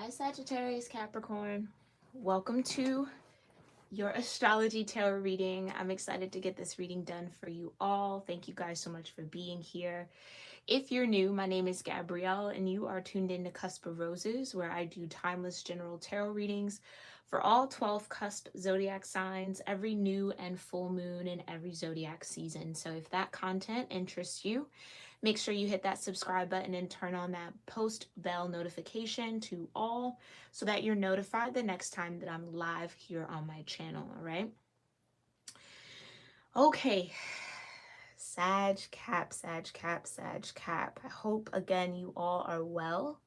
Hi, Sagittarius-Capricorn. Welcome to your astrology tarot reading. I'm excited to get this reading done for you all. Thank you guys so much for being here. If you're new, my name is Gabrielle, and you are tuned in to Cusp of Roses, where I do timeless general tarot readings for all 12 cusp zodiac signs, every new and full moon in every zodiac season. So if that content interests you, make sure you hit that subscribe button and turn on that post bell notification to all so that you're notified the next time that I'm live here on my channel, all right? Okay. Sag Cap. I hope again you all are well.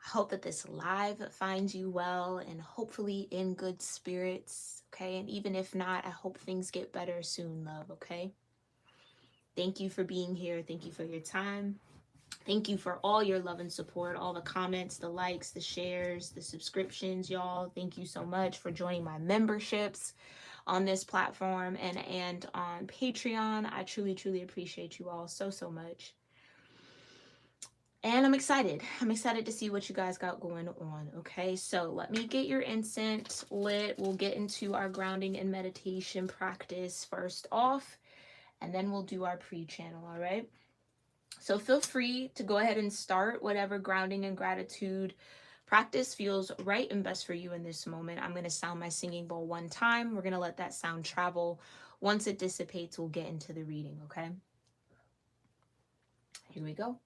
I hope that this live finds you well and hopefully in good spirits, okay? And even if not, I hope things get better soon, love, okay? Thank you for being here. Thank you for your time. Thank you for all your love and support, all the comments, the likes, the shares, the subscriptions, y'all. Thank you so much for joining my memberships on this platform and on Patreon. I truly appreciate you all so much. And I'm excited. I'm excited to see what you guys got going on, okay? So let me get your incense lit. We'll get into our grounding and meditation practice first off, and then we'll do our pre-channel, all right? So feel free to go ahead and start whatever grounding and gratitude practice feels right and best for you in this moment. I'm going to sound my singing bowl one time. We're going to let that sound travel. Once it dissipates, we'll get into the reading, okay? Here we go.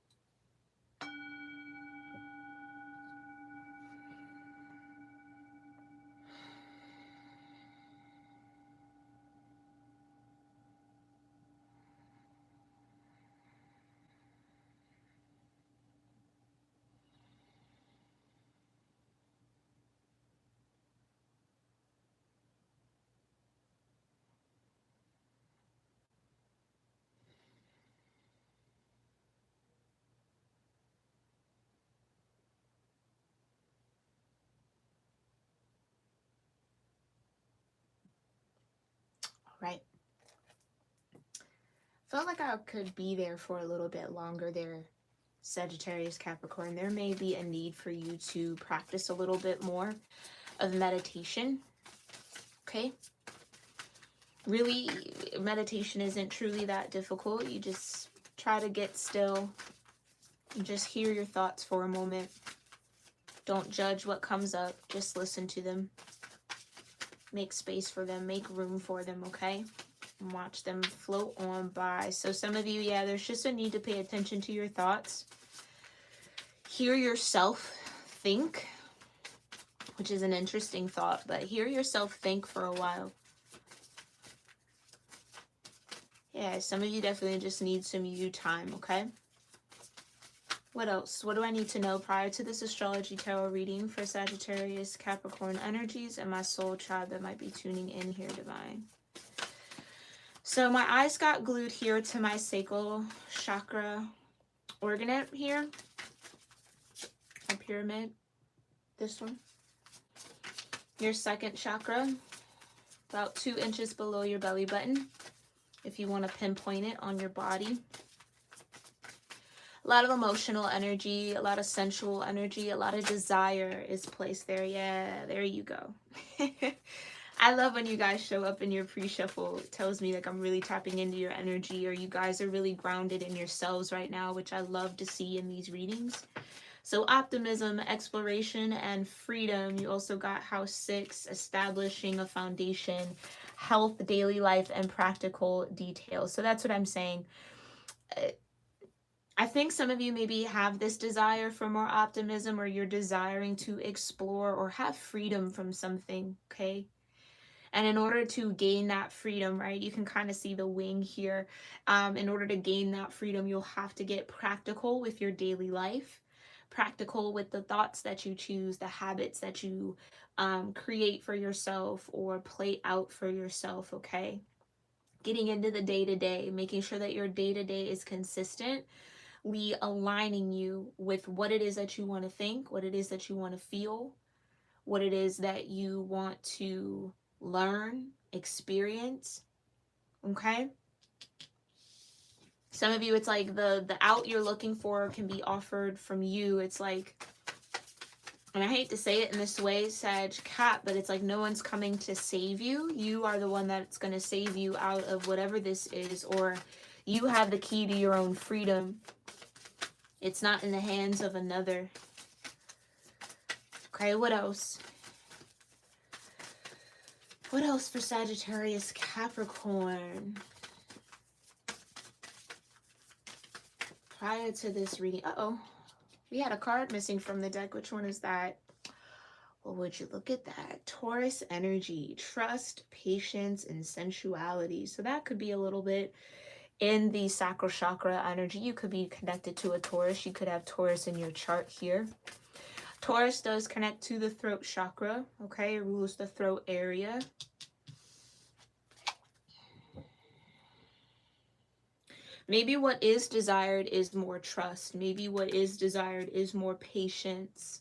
All right. Felt like I could be there for a little bit longer there, Sagittarius Capricorn. There may be a need for you to practice a little bit more of meditation, okay? Really, meditation isn't truly that difficult. You just try to get still and just hear your thoughts for a moment. Don't judge what comes up. Just listen to them. Make space for them. Make room for them, okay? And watch them float on by. So some of you, yeah, there's just a need to pay attention to your thoughts. Hear yourself think, which is an interesting thought, but hear yourself think for a while. Yeah, some of you definitely just need some you time, okay? What else? What do I need to know prior to this astrology tarot reading for Sagittarius Capricorn energies and my soul tribe that might be tuning in here, divine? So my eyes got glued here to my sacral chakra organette here. A pyramid. This one. Your second chakra. About 2 inches below your belly button. If you want to pinpoint it on your body. A lot of emotional energy, a lot of sensual energy, a lot of desire is placed there. Yeah, there you go. I love when you guys show up in your pre-shuffle. It tells me like I'm really tapping into your energy, or you guys are really grounded in yourselves right now, which I love to see in these readings. So optimism, exploration, and freedom. You also got house 6, establishing a foundation, health, daily life, and practical details. So that's what I'm saying. I think some of you maybe have this desire for more optimism, or you're desiring to explore or have freedom from something, okay? And in order to gain that freedom, right, you can kind of see the wing here. In order to gain that freedom, you'll have to get practical with your daily life, practical with the thoughts that you choose, the habits that you create for yourself or play out for yourself, okay? Getting into the day-to-day, making sure that your day-to-day is consistent, aligning you with what it is that you want to think, what it is that you want to feel, what it is that you want to learn, experience, okay? Some of you, it's like the out you're looking for can be offered from you. It's like And I hate to say it in this way, Sag Cap, but it's like no one's coming to save you. You are the one that's going to save you out of whatever this is, or you have the key to your own freedom. It's not in the hands of another. Okay, what else? What else for Sagittarius Capricorn? Prior to this reading, we had a card missing from the deck. Which one is that? Well, would you look at that? Taurus energy, trust, patience, and sensuality. So that could be a little bit in the sacral chakra energy. You could be connected to a Taurus. You could have Taurus in your chart here. Taurus does connect to the throat chakra, okay? It rules the throat area. Maybe what is desired is more trust. Maybe what is desired is more patience.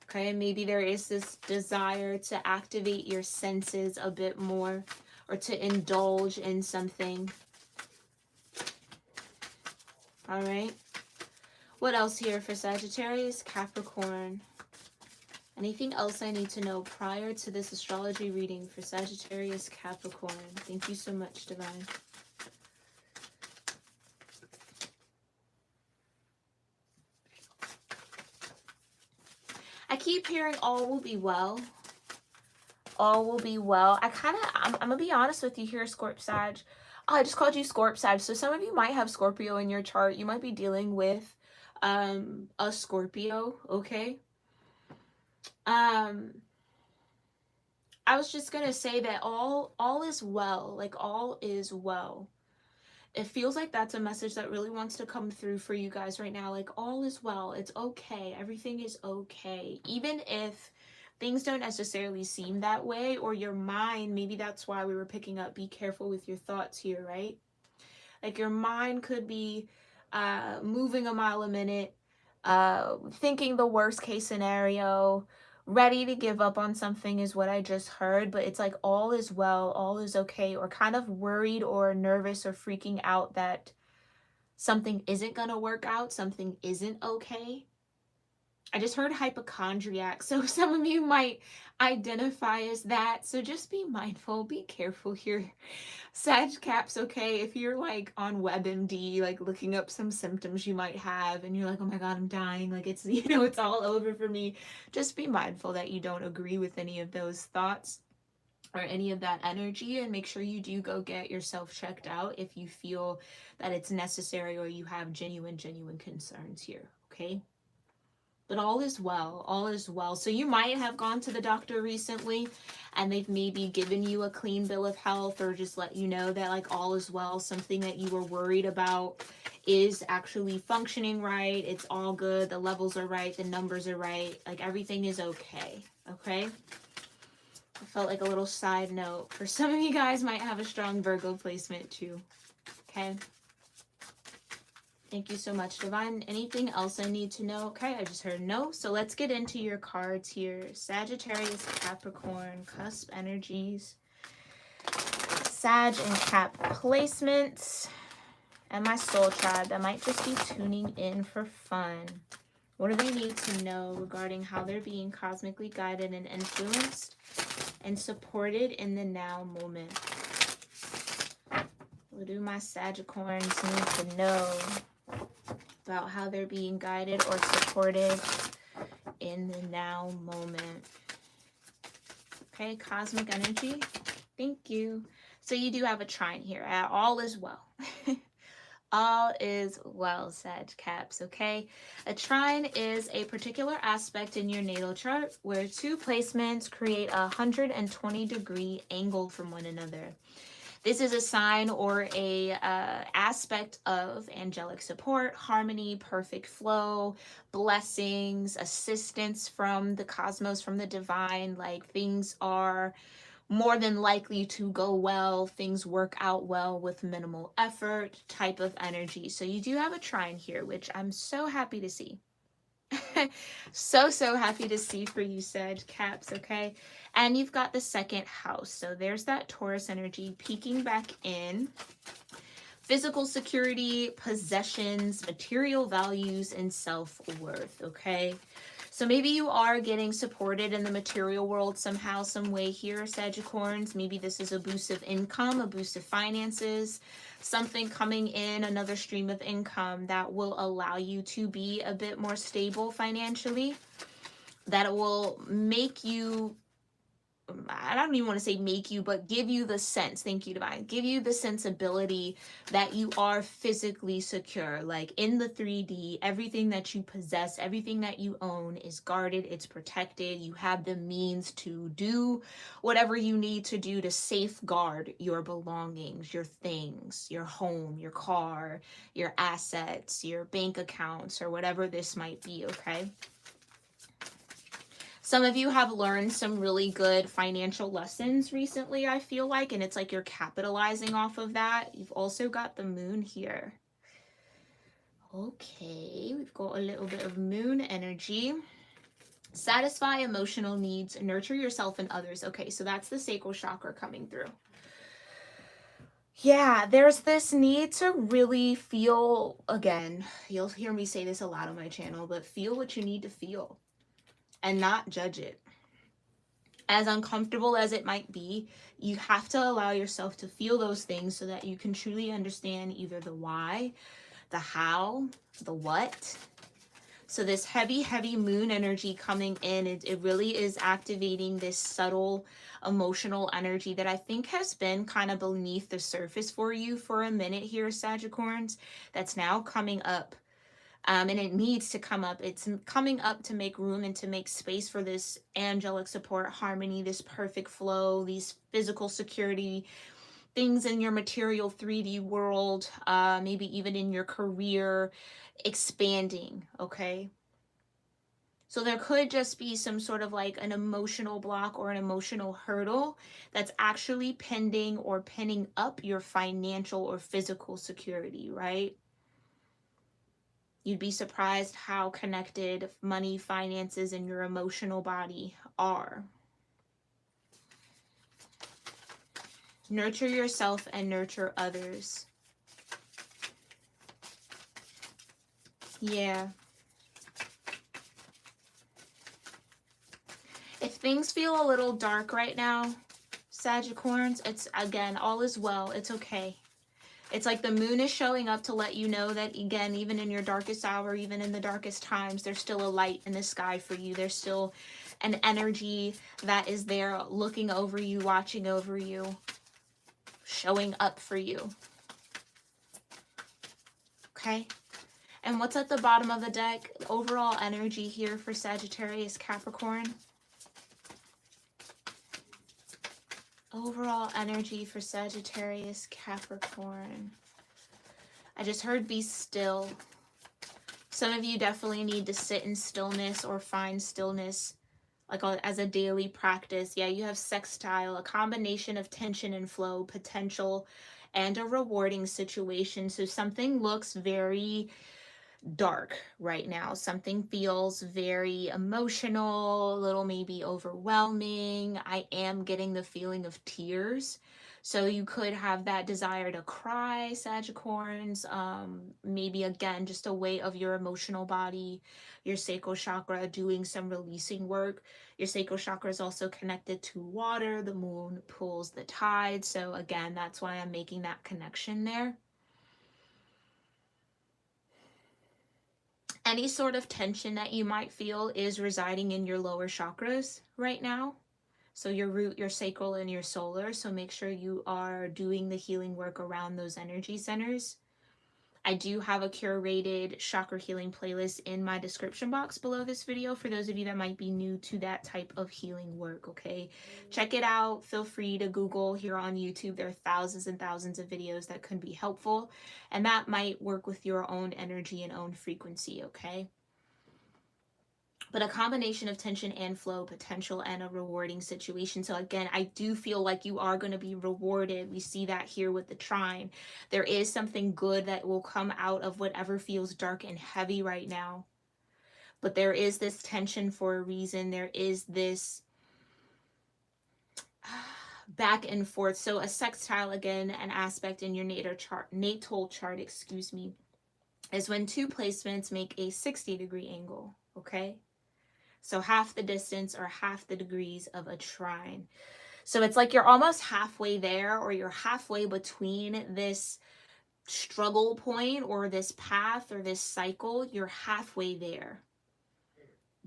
Okay, maybe there is this desire to activate your senses a bit more, or to indulge in something. All right. What else here for Sagittarius Capricorn? Anything else I need to know prior to this astrology reading for Sagittarius Capricorn? Thank you so much, Divine. I keep hearing all will be well. All will be well. I'm gonna be honest with you here, Scorp Sag. Oh, I just called you Scorp Sag. So some of you might have Scorpio in your chart. You might be dealing with a Scorpio, okay? I was just gonna say that all is well. Like, all is well. It feels like that's a message that really wants to come through for you guys right now. Like, all is well. It's okay. Everything is okay. Even if things don't necessarily seem that way, or your mind, maybe that's why we were picking up, be careful with your thoughts here, right? Like, your mind could be moving a mile a minute, thinking the worst case scenario, ready to give up on something is what I just heard, but it's like all is well, all is okay, or kind of worried or nervous or freaking out that something isn't going to work out, something isn't okay. I just heard hypochondriac, so some of you might identify as that, so just be mindful, be careful here. Sag Caps, okay, if you're like on WebMD, like looking up some symptoms you might have, and you're like, oh my God, I'm dying, like it's, it's all over for me, just be mindful that you don't agree with any of those thoughts or any of that energy, and make sure you do go get yourself checked out if you feel that it's necessary or you have genuine concerns here, okay? But all is well, all is well. So you might have gone to the doctor recently and they've maybe given you a clean bill of health, or just let you know that like all is well. Something that you were worried about is actually functioning right. It's all good. The levels are right. The numbers are right. Like everything is okay. Okay. I felt like a little side note for some of you guys might have a strong Virgo placement too. Okay. Thank you so much, Divine. Anything else I need to know? Okay, I just heard no. So let's get into your cards here. Sagittarius, Capricorn, cusp energies, Sag and Cap placements, and my soul tribe that might just be tuning in for fun. What do they need to know regarding how they're being cosmically guided and influenced and supported in the now moment? What do my Sagicorns need to know about how they're being guided or supported in the now moment? Okay, cosmic energy. Thank you. So you do have a trine here. All is well. All is well, Sag Caps, okay? A trine is a particular aspect in your natal chart where two placements create a 120-degree angle from one another. This is a sign or a aspect of angelic support, harmony, perfect flow, blessings, assistance from the cosmos, from the divine. Like things are more than likely to go well, things work out well with minimal effort type of energy. So you do have a trine here, which I'm so happy to see. so happy to see for you, Sag Caps, okay? And you've got the second house. So there's that Taurus energy peeking back in. Physical security, possessions, material values, and self-worth, okay? So maybe you are getting supported in the material world somehow, some way here, Sagittarians. Maybe this is a boost of income, a boost of finances, something coming in, another stream of income that will allow you to be a bit more stable financially, that will make you, I don't even want to say make you, but give you the sense, thank you, Divine, give you the sensibility that you are physically secure. Like in the 3D, everything that you possess, everything that you own is guarded, it's protected. You have the means to do whatever you need to do to safeguard your belongings, your things, your home, your car, your assets, your bank accounts, or whatever this might be, okay? Some of you have learned some really good financial lessons recently, I feel like, and it's like you're capitalizing off of that. You've also got the moon here. Okay, we've got a little bit of moon energy. Satisfy emotional needs, nurture yourself and others. Okay, so that's the sacral chakra coming through. Yeah, there's this need to really feel, again, you'll hear me say this a lot on my channel, but feel what you need to feel and not judge it. As uncomfortable as it might be, you have to allow yourself to feel those things so that you can truly understand either the why, the how, the what. So this heavy moon energy coming in, it really is activating this subtle emotional energy that I think has been kind of beneath the surface for you for a minute here, Sagittarians, that's now coming up. And it needs to come up. It's coming up to make room and to make space for this angelic support, harmony, this perfect flow, these physical security, things in your material 3D world, maybe even in your career, expanding, okay? So there could just be some sort of like an emotional block or an emotional hurdle that's actually pending or pinning up your financial or physical security, right? You'd be surprised how connected money, finances, and your emotional body are. Nurture yourself and nurture others. Yeah. If things feel a little dark right now, Sagittarians, it's, again, all is well. It's okay. It's like the moon is showing up to let you know that, again, even in your darkest hour, even in the darkest times, there's still a light in the sky for you. There's still an energy that is there looking over you, watching over you, showing up for you. Okay? And what's at the bottom of the deck? Overall energy here for Sagittarius-Capricorn. Overall energy for Sagittarius-Capricorn. I just heard be still. Some of you definitely need to sit in stillness or find stillness like as a daily practice. Yeah, you have sextile, a combination of tension and flow, potential, and a rewarding situation. So something looks very dark right now. Something feels very emotional, a little maybe overwhelming. I am getting the feeling of tears. So you could have that desire to cry, Sagittarians. Maybe again, just a way of your emotional body, your sacral chakra doing some releasing work. Your sacral chakra is also connected to water. The moon pulls the tide. So again, that's why I'm making that connection there. Any sort of tension that you might feel is residing in your lower chakras right now. So your root, your sacral, and your solar. So make sure you are doing the healing work around those energy centers. I do have a curated chakra healing playlist in my description box below this video for those of you that might be new to that type of healing work, okay? Check it out. Feel free to Google here on YouTube. There are thousands and thousands of videos that could be helpful, and that might work with your own energy and own frequency, okay? But a combination of tension and flow, potential, and a rewarding situation. So again, I do feel like you are going to be rewarded. We see that here with the trine. There is something good that will come out of whatever feels dark and heavy right now. But there is this tension for a reason. There is this back and forth. So a sextile, again, an aspect in your natal chart, is when two placements make a 60-degree angle, okay? So half the distance or half the degrees of a trine. So it's like you're almost halfway there, or you're halfway between this struggle point or this path or this cycle. You're halfway there.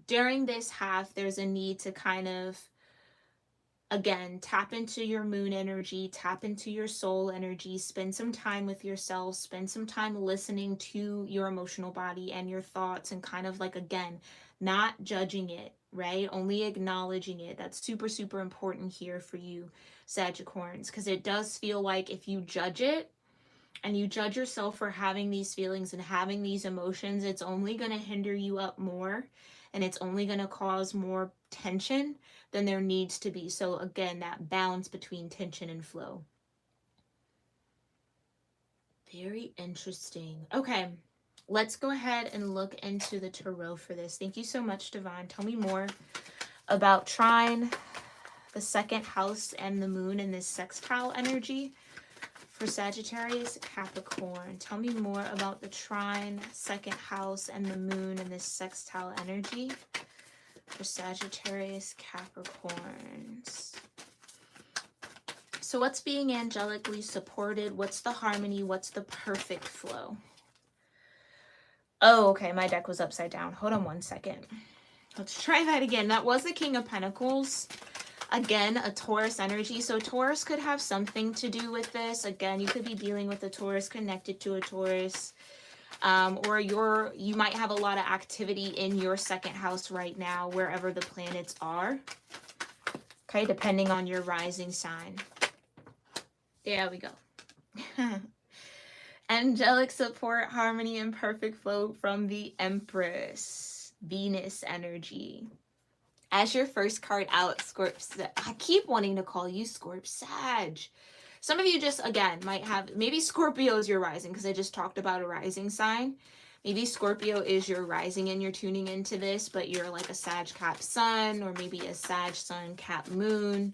During this half, there's a need to kind of, again, tap into your moon energy, tap into your soul energy, spend some time with yourself, spend some time listening to your emotional body and your thoughts, and kind of like, again, not judging it, right? Only acknowledging it. That's super, super important here for you, Sagittarians, because it does feel like if you judge it, and you judge yourself for having these feelings and having these emotions, it's only going to hinder you up more, and it's only going to cause more tension than there needs to be. So again, that balance between tension and flow. Very interesting. Okay, let's go ahead and look into the tarot for this. Thank you so much, Divine. Tell me more about trine, the second house, and the moon in this sextile energy for Sagittarius-Capricorn. Tell me more about the trine, second house, and the moon in this sextile energy for Sagittarius-Capricorns. So what's being angelically supported? What's the harmony? What's the perfect flow? Oh, okay, my deck was upside down. Hold on one second. Let's try that again. That was the King of Pentacles. Again, a Taurus energy. So Taurus could have something to do with this. Again, you could be dealing with a Taurus, connected to a Taurus. Or you might have a lot of activity in your second house right now, wherever the planets are. Okay, depending on your rising sign. There we go. Angelic support, harmony, and perfect flow from the Empress. Venus energy. As your first card out, Scorp, I keep wanting to call you Scorp Sag. Some of you just, again, might have, maybe Scorpio is your rising, because I just talked about a rising sign. Maybe Scorpio is your rising and you're tuning into this, but you're like a Sag Cap Sun, or maybe a Sag Sun Cap Moon.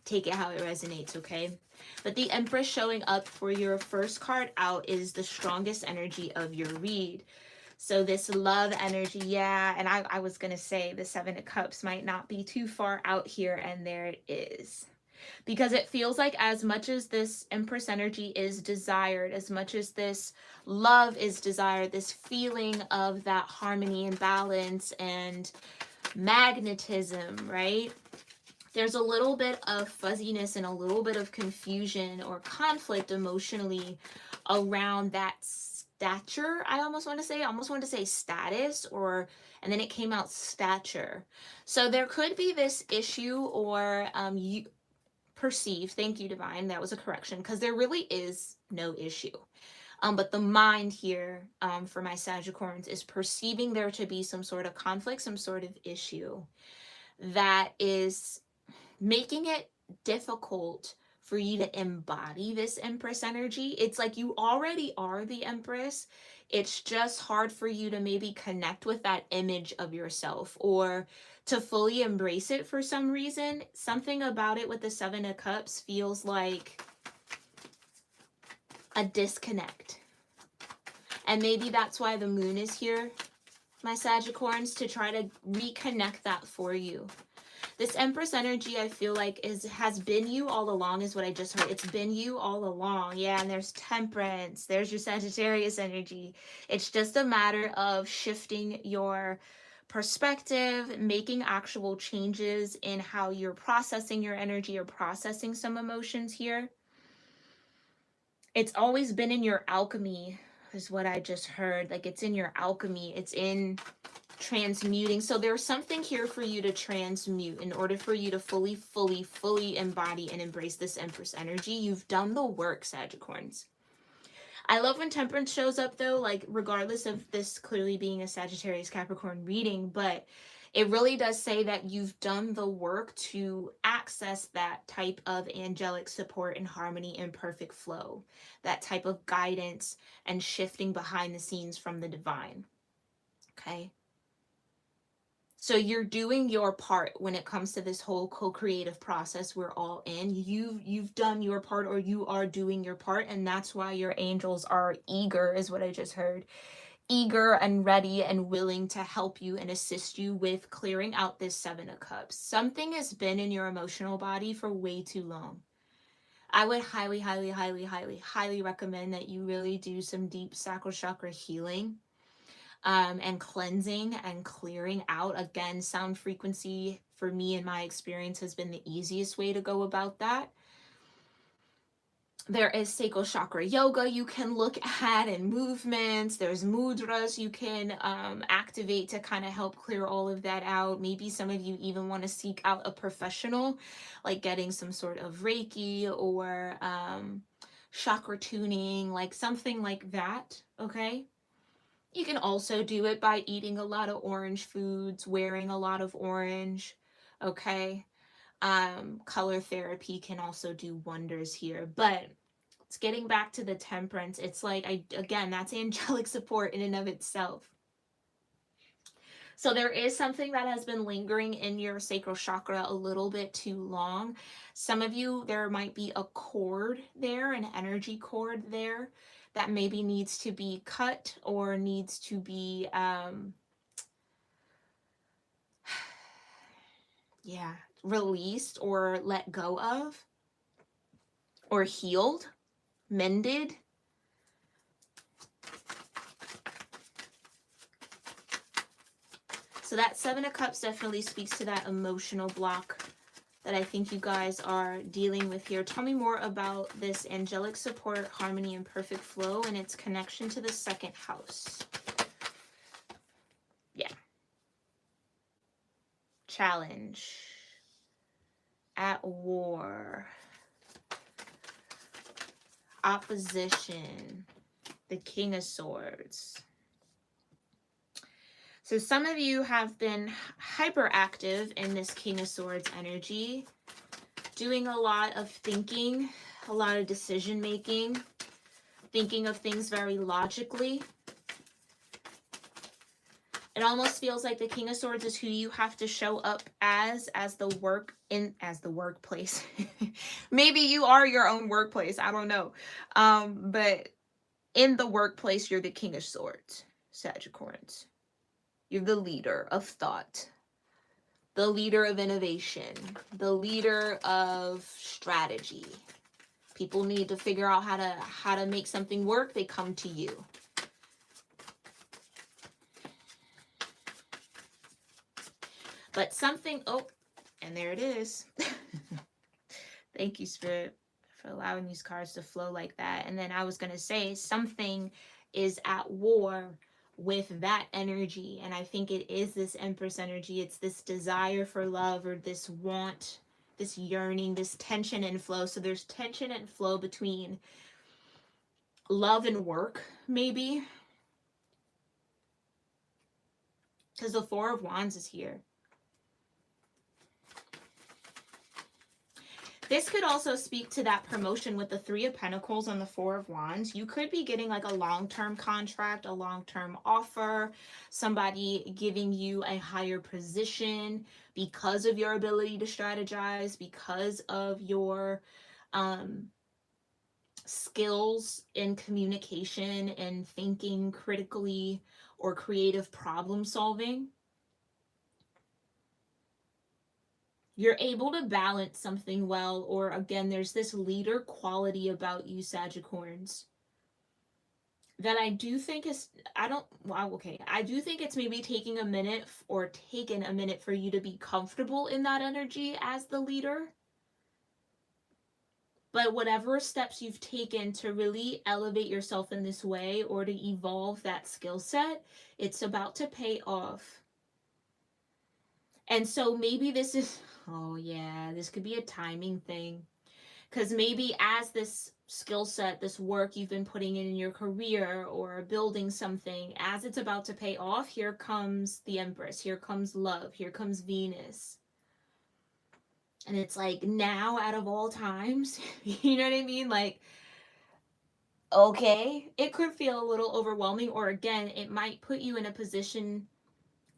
Take it how it resonates, okay? But the Empress showing up for your first card out is the strongest energy of your read. So this love energy, yeah, and I was going to say the Seven of Cups might not be too far out here, and there it is. Because it feels like as much as this Empress energy is desired, as much as this love is desired, this feeling of that harmony and balance and magnetism, right? There's a little bit of fuzziness and a little bit of confusion or conflict emotionally around that stature. I almost want to say status, or, and then it came out stature. So there could be this issue, or you perceive, thank you, Divine, that was a correction, because there really is no issue. But the mind here, for my Sagittarians, is perceiving there to be some sort of conflict, some sort of issue that is making it difficult for you to embody this Empress energy. It's like you already are the Empress. It's just hard for you to maybe connect with that image of yourself, or to fully embrace it for some reason. Something about it with the Seven of Cups feels like a disconnect. And maybe that's why the moon is here, my Sagittarians, to try to reconnect that for you. This Empress energy, I feel like, has been you all along, is what I just heard. It's been you all along. Yeah, and there's Temperance. There's your Sagittarius energy. It's just a matter of shifting your perspective, making actual changes in how you're processing your energy, or processing some emotions here. It's always been in your alchemy, is what I just heard. Like, it's in your alchemy. It's in transmuting. So there's something here for you to transmute in order for you to fully embody and embrace this Empress energy. You've done the work, Sagittarians. I love when Temperance shows up, though, like, regardless of this clearly being a Sagittarius-Capricorn reading, but it really does say that you've done the work to access that type of angelic support and harmony and perfect flow, that type of guidance and shifting behind the scenes from the divine. Okay? So you're doing your part when it comes to this whole co-creative process we're all in. You've done your part, or you are doing your part, and that's why your angels are eager, is what I just heard, eager and ready and willing to help you and assist you with clearing out this Seven of Cups. Something has been in your emotional body for way too long. I would highly, highly, highly, highly, highly recommend that you really do some deep sacral chakra healing, and cleansing and clearing out. Again, sound frequency for me in my experience has been the easiest way to go about that. There is sacral chakra yoga you can look at, and movements. There's mudras you can activate to kind of help clear all of that out. Maybe some of you even want to seek out a professional, like getting some sort of Reiki or chakra tuning, like something like that, okay? You can also do it by eating a lot of orange foods, wearing a lot of orange, okay? Color therapy can also do wonders here. But it's getting back to the temperance. It's like, again, that's angelic support in and of itself. So there is something that has been lingering in your sacral chakra a little bit too long. Some of you, there might be a cord there, an energy cord there, that maybe needs to be cut or needs to be released or let go of, or healed, mended. So that Seven of Cups definitely speaks to that emotional block that I think you guys are dealing with here. Tell me more about this angelic support, harmony, and perfect flow, and its connection to the second house. Yeah. Challenge. At war. Opposition. The King of Swords. So some of you have been hyperactive in this King of Swords energy, doing a lot of thinking, a lot of decision making, thinking of things very logically. It almost feels like the King of Swords is who you have to show up as the workplace. Maybe you are your own workplace, I don't know. But in the workplace, you're the King of Swords, Sagittarius. You're the leader of thought, the leader of innovation, the leader of strategy. People need to figure out how to make something work. They come to you. But something, oh, and there it is. Thank you, Spirit, for allowing these cards to flow like that. And then I was going to say something is at war with that energy. And I think it is this Empress energy. It's this desire for love, or this want, this yearning, this tension and flow. So there's tension and flow between love and work, maybe. Because the Four of Wands is here. This could also speak to that promotion with the Three of Pentacles and the Four of Wands. You could be getting like a long-term contract, a long-term offer, somebody giving you a higher position because of your ability to strategize, because of your skills in communication and thinking critically or creative problem solving. You're able to balance something well, or again, there's this leader quality about you, Sagittarians, that I do think is, I do think it's maybe taking a minute for you to be comfortable in that energy as the leader. But whatever steps you've taken to really elevate yourself in this way, or to evolve that skill set, it's about to pay off. And so maybe this is, oh yeah, this could be a timing thing. Because maybe as this skill set, this work you've been putting in your career or building something, as it's about to pay off, here comes the Empress, here comes love, here comes Venus. And it's like, now out of all times, you know what I mean? Like, okay, it could feel a little overwhelming, or again, it might put you in a position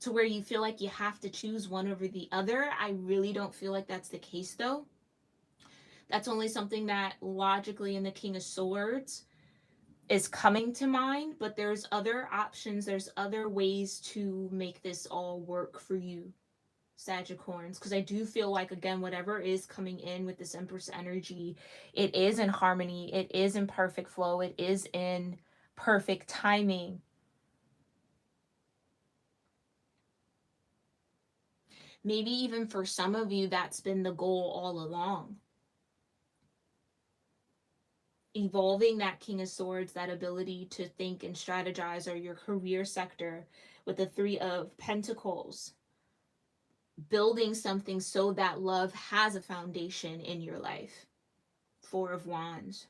to where you feel like you have to choose one over the other. I really don't feel like that's the case, though. That's only something that logically in the King of Swords, is coming to mind, but there's other options, there's other ways to make this all work for you, Sagittarians, because I do feel like, again, whatever is coming in with this Empress energy, it is in harmony, it is in perfect flow, it is in perfect timing. Maybe even for some of you, that's been the goal all along. Evolving that King of Swords, that ability to think and strategize, or your career sector with the Three of Pentacles. Building something so that love has a foundation in your life. Four of Wands.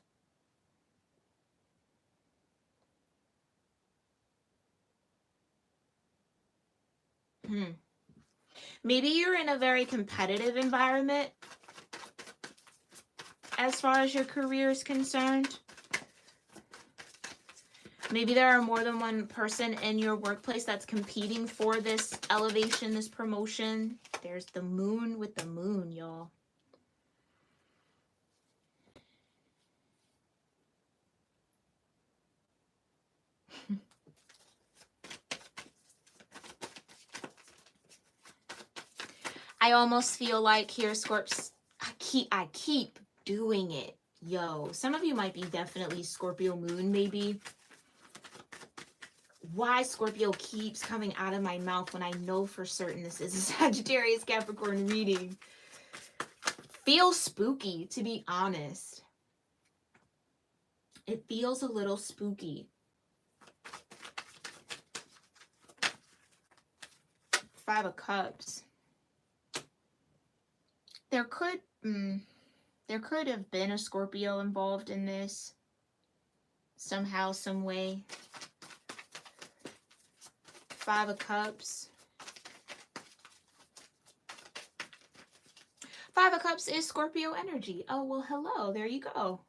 Maybe you're in a very competitive environment as far as your career is concerned. Maybe there are more than one person in your workplace that's competing for this elevation, this promotion. There's the moon with the moon, y'all. I almost feel like here, Scorps, I keep doing it. Yo, some of you might be definitely Scorpio moon, maybe. Why Scorpio keeps coming out of my mouth when I know for certain this is a Sagittarius-Capricorn reading. Feels spooky, to be honest. It feels a little spooky. Five of Cups. There could have been a Scorpio involved in this somehow, some way. Five of Cups. Five of Cups is Scorpio energy. Oh, well, hello. There you go.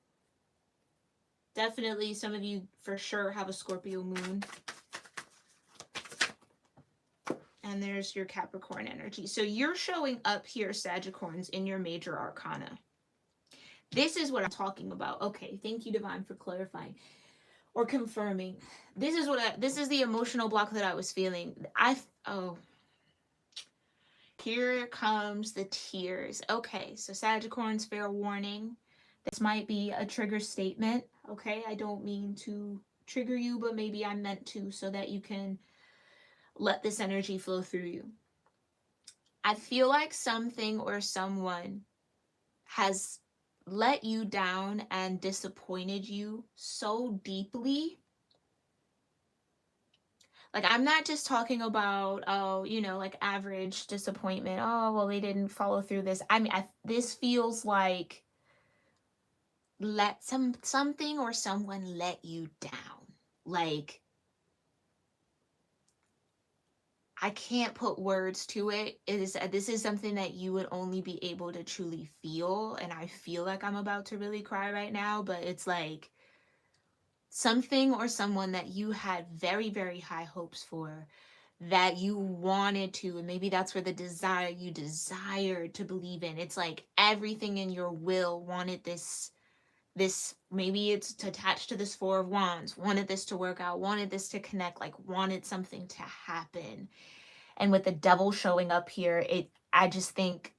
Definitely some of you for sure have a Scorpio moon. And there's your Capricorn energy. So you're showing up here, Sagittarians, in your major arcana. This is what I'm talking about. Okay, thank you, Divine, for clarifying or confirming. This is the emotional block that I was feeling. Here comes the tears. Okay, so Sagittarians, fair warning. This might be a trigger statement. Okay, I don't mean to trigger you, but maybe I'm meant to, so that you can let this energy flow through you. I feel like something or someone has let you down and disappointed you so deeply. Like, I'm not just talking about, like average disappointment. Oh, well, they didn't follow through this. I mean, this feels like something or someone let you down. Like, I can't put words to it. This is something that you would only be able to truly feel, and I feel like I'm about to really cry right now, but it's like something or someone that you had very, very high hopes for, that you wanted to, and maybe that's where you desired to believe in. It's like everything in your will wanted this, maybe it's attached to this Four of Wands, wanted this to work out, wanted this to connect, like wanted something to happen. And with the Devil showing up here, I just think,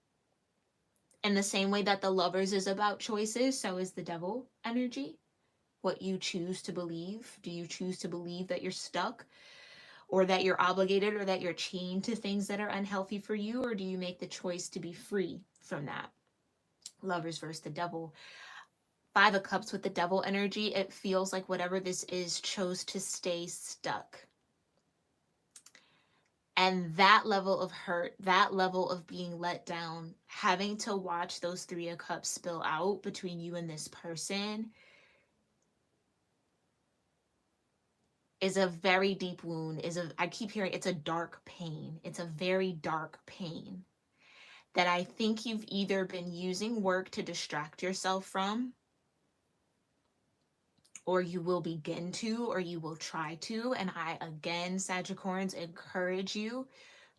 in the same way that the Lovers is about choices, so is the Devil energy. What you choose to believe. Do you choose to believe that you're stuck, or that you're obligated, or that you're chained to things that are unhealthy for you, or do you make the choice to be free from that? Lovers versus the Devil. Five of Cups with the Devil energy, it feels like whatever this is chose to stay stuck. And that level of hurt, that level of being let down, having to watch those Three of Cups spill out between you and this person, is a very deep wound. I keep hearing it's a dark pain. It's a very dark pain that I think you've either been using work to distract yourself from, or you will begin to, or you will try to. And I, again, Sagittarians, encourage you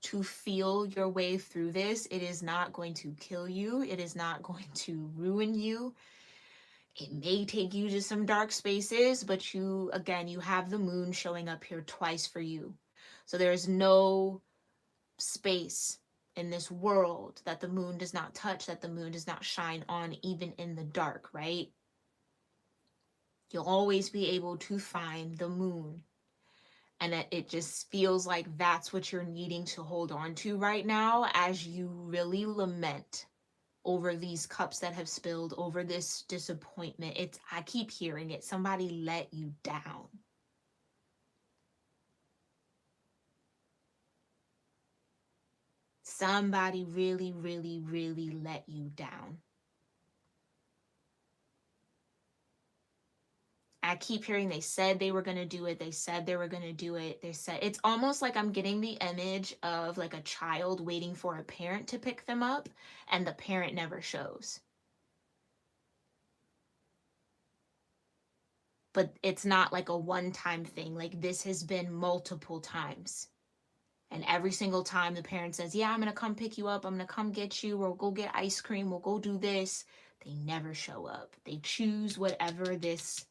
to feel your way through this. It is not going to kill you. It is not going to ruin you. It may take you to some dark spaces, but you, again, you have the moon showing up here twice for you. So there's no space in this world that the moon does not touch, that the moon does not shine on, even in the dark, right? You'll always be able to find the moon. And it just feels like that's what you're needing to hold on to right now as you really lament over these cups that have spilled, over this disappointment. I keep hearing it. Somebody let you down. Somebody really, really, really let you down. I keep hearing they said they were going to do it. They said they were going to do it. They said it's almost like I'm getting the image of like a child waiting for a parent to pick them up, and the parent never shows. But it's not like a one-time thing. Like this has been multiple times. And every single time the parent says, yeah, I'm going to come pick you up. I'm going to come get you. We'll go get ice cream. We'll go do this. They never show up. They choose whatever this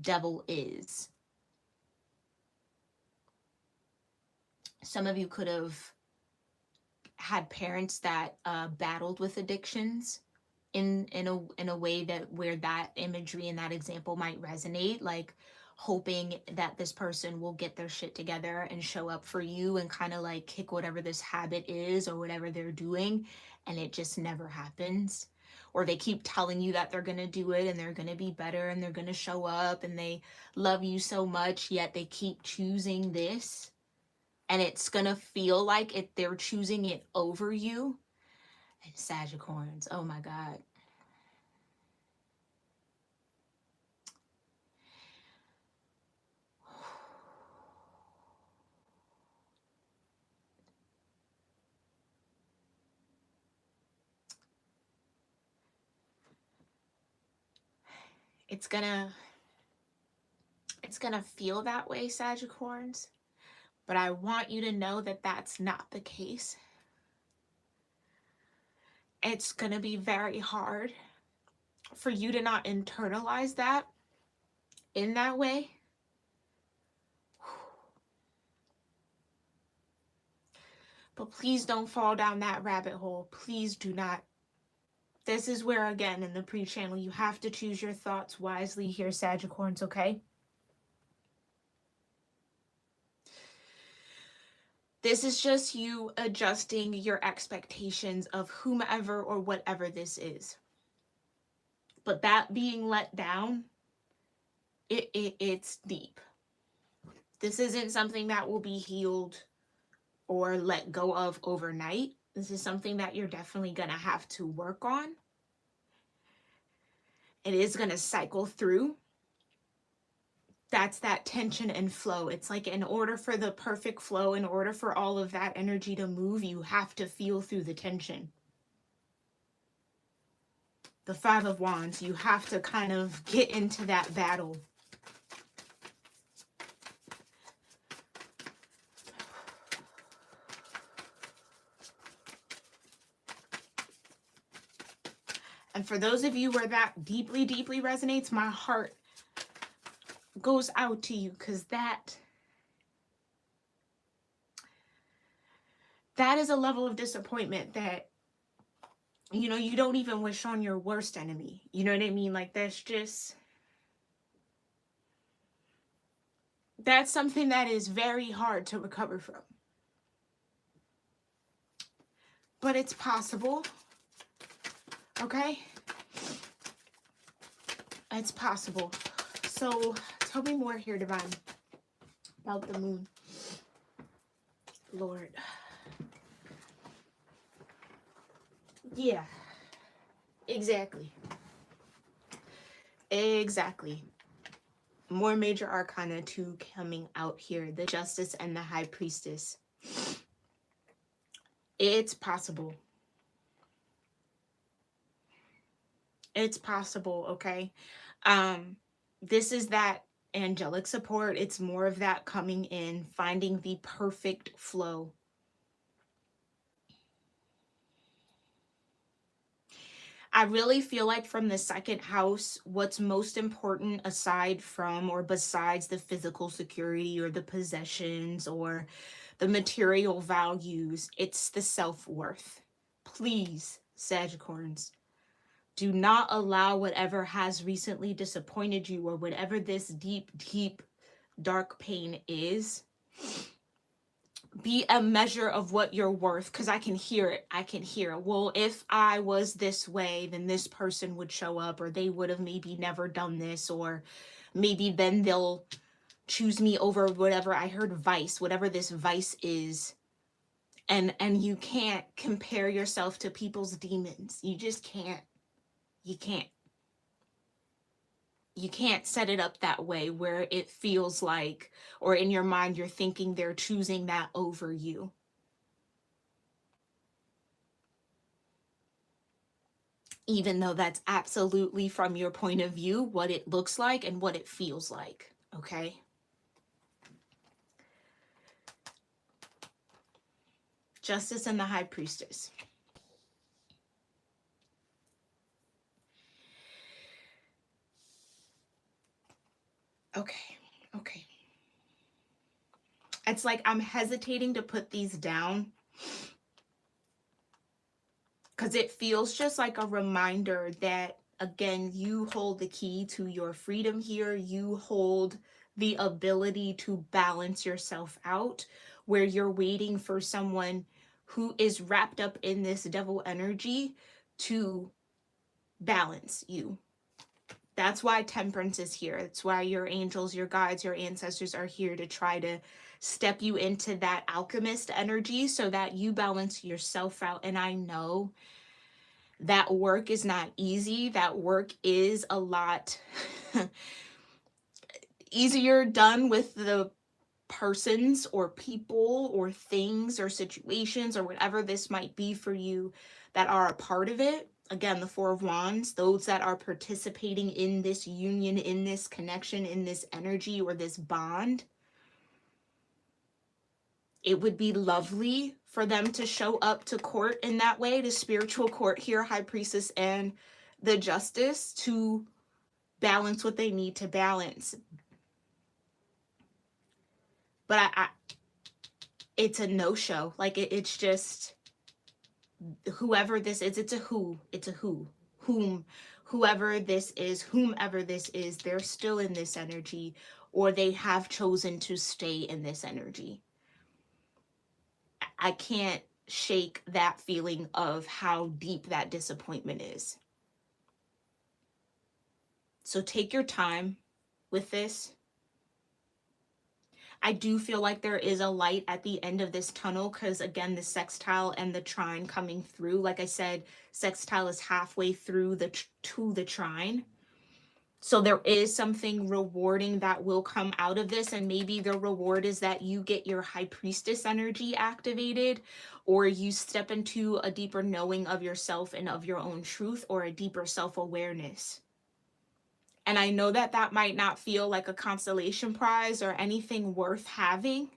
devil is. Some of you could have had parents that battled with addictions in a way that where that imagery and that example might resonate, like hoping that this person will get their shit together and show up for you and kind of like kick whatever this habit is or whatever they're doing, and it just never happens. Or they keep telling you that they're going to do it and they're going to be better and they're going to show up and they love you so much, yet they keep choosing this, and it's going to feel like they're choosing it over you. And Sagittarians, oh my God. It's gonna feel that way, Sagittarians, but I want you to know that that's not the case. It's gonna be very hard for you to not internalize that in that way. But please don't fall down that rabbit hole. Please do not. This is where, again, in the pre-channel, you have to choose your thoughts wisely here, Sagittarians, okay? This is just you adjusting your expectations of whomever or whatever this is. But that being let down, it's deep. This isn't something that will be healed or let go of overnight. This is something that you're definitely going to have to work on. It is going to cycle through. That's that tension and flow. It's like in order for the perfect flow, in order for all of that energy to move, you have to feel through the tension. The Five of Wands, you have to kind of get into that battle. And for those of you where that deeply, deeply resonates, my heart goes out to you, because that is a level of disappointment that, you know, you don't even wish on your worst enemy. You know what I mean? Like, that's something that is very hard to recover from. But it's possible. Okay? It's possible. So tell me more here, Divine, about the moon. Lord. Yeah. Exactly. Exactly. More major arcana 2 coming out here. The Justice and the High Priestess. It's possible. It's possible, okay? This is that angelic support. It's more of that coming in, finding the perfect flow. I really feel like from the second house, what's most important aside from or besides the physical security or the possessions or the material values, it's the self-worth. Please, Sagittarians, do not allow whatever has recently disappointed you or whatever this deep, deep, dark pain is be a measure of what you're worth, because I can hear it. I can hear it. Well, if I was this way, then this person would show up, or they would have maybe never done this, or maybe then they'll choose me over whatever. I heard vice, whatever this vice is. And you can't compare yourself to people's demons. You just can't. You can't. You can't set it up that way where it feels like, or in your mind, you're thinking they're choosing that over you. Even though that's absolutely from your point of view, what it looks like and what it feels like, okay? Justice and the High Priestess. Okay, okay. It's like I'm hesitating to put these down because it feels just like a reminder that, again, you hold the key to your freedom here. You hold the ability to balance yourself out, where you're waiting for someone who is wrapped up in this devil energy to balance you. That's why temperance is here. It's why your angels, your guides, your ancestors are here to try to step you into that alchemist energy so that you balance yourself out. And I know that work is not easy. That work is a lot easier done with the persons or people or things or situations or whatever this might be for you that are a part of it. Again, the Four of Wands, those that are participating in this union, in this connection, in this energy or this bond. It would be lovely for them to show up to court in that way, to spiritual court here, High Priestess and the Justice, to balance what they need to balance. But it's a no-show. Like it's just whoever this is, it's a who, whom, whoever this is, whomever this is, they're still in this energy, or they have chosen to stay in this energy. I can't shake that feeling of how deep that disappointment is. So take your time with this. I do feel like there is a light at the end of this tunnel because, again, the sextile and the trine coming through. Like I said, sextile is halfway through to the trine. So there is something rewarding that will come out of this. And maybe the reward is that you get your High Priestess energy activated, or you step into a deeper knowing of yourself and of your own truth, or a deeper self-awareness. And I know that that might not feel like a consolation prize or anything worth having.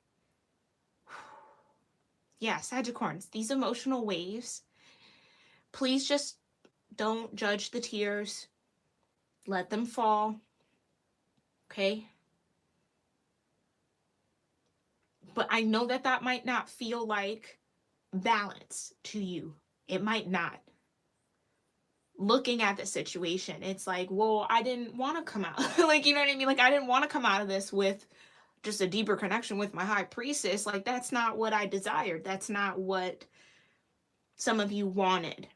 Yeah, Sagittarius, these emotional waves, please just don't judge the tears. Let them fall. Okay? But I know that that might not feel like balance to you. It might not. Looking at the situation, it's like, well, I didn't want to come out. Like, you know what I mean? Like, I didn't want to come out of this with just a deeper connection with my High Priestess. Like, that's not what I desired. That's not what some of you wanted.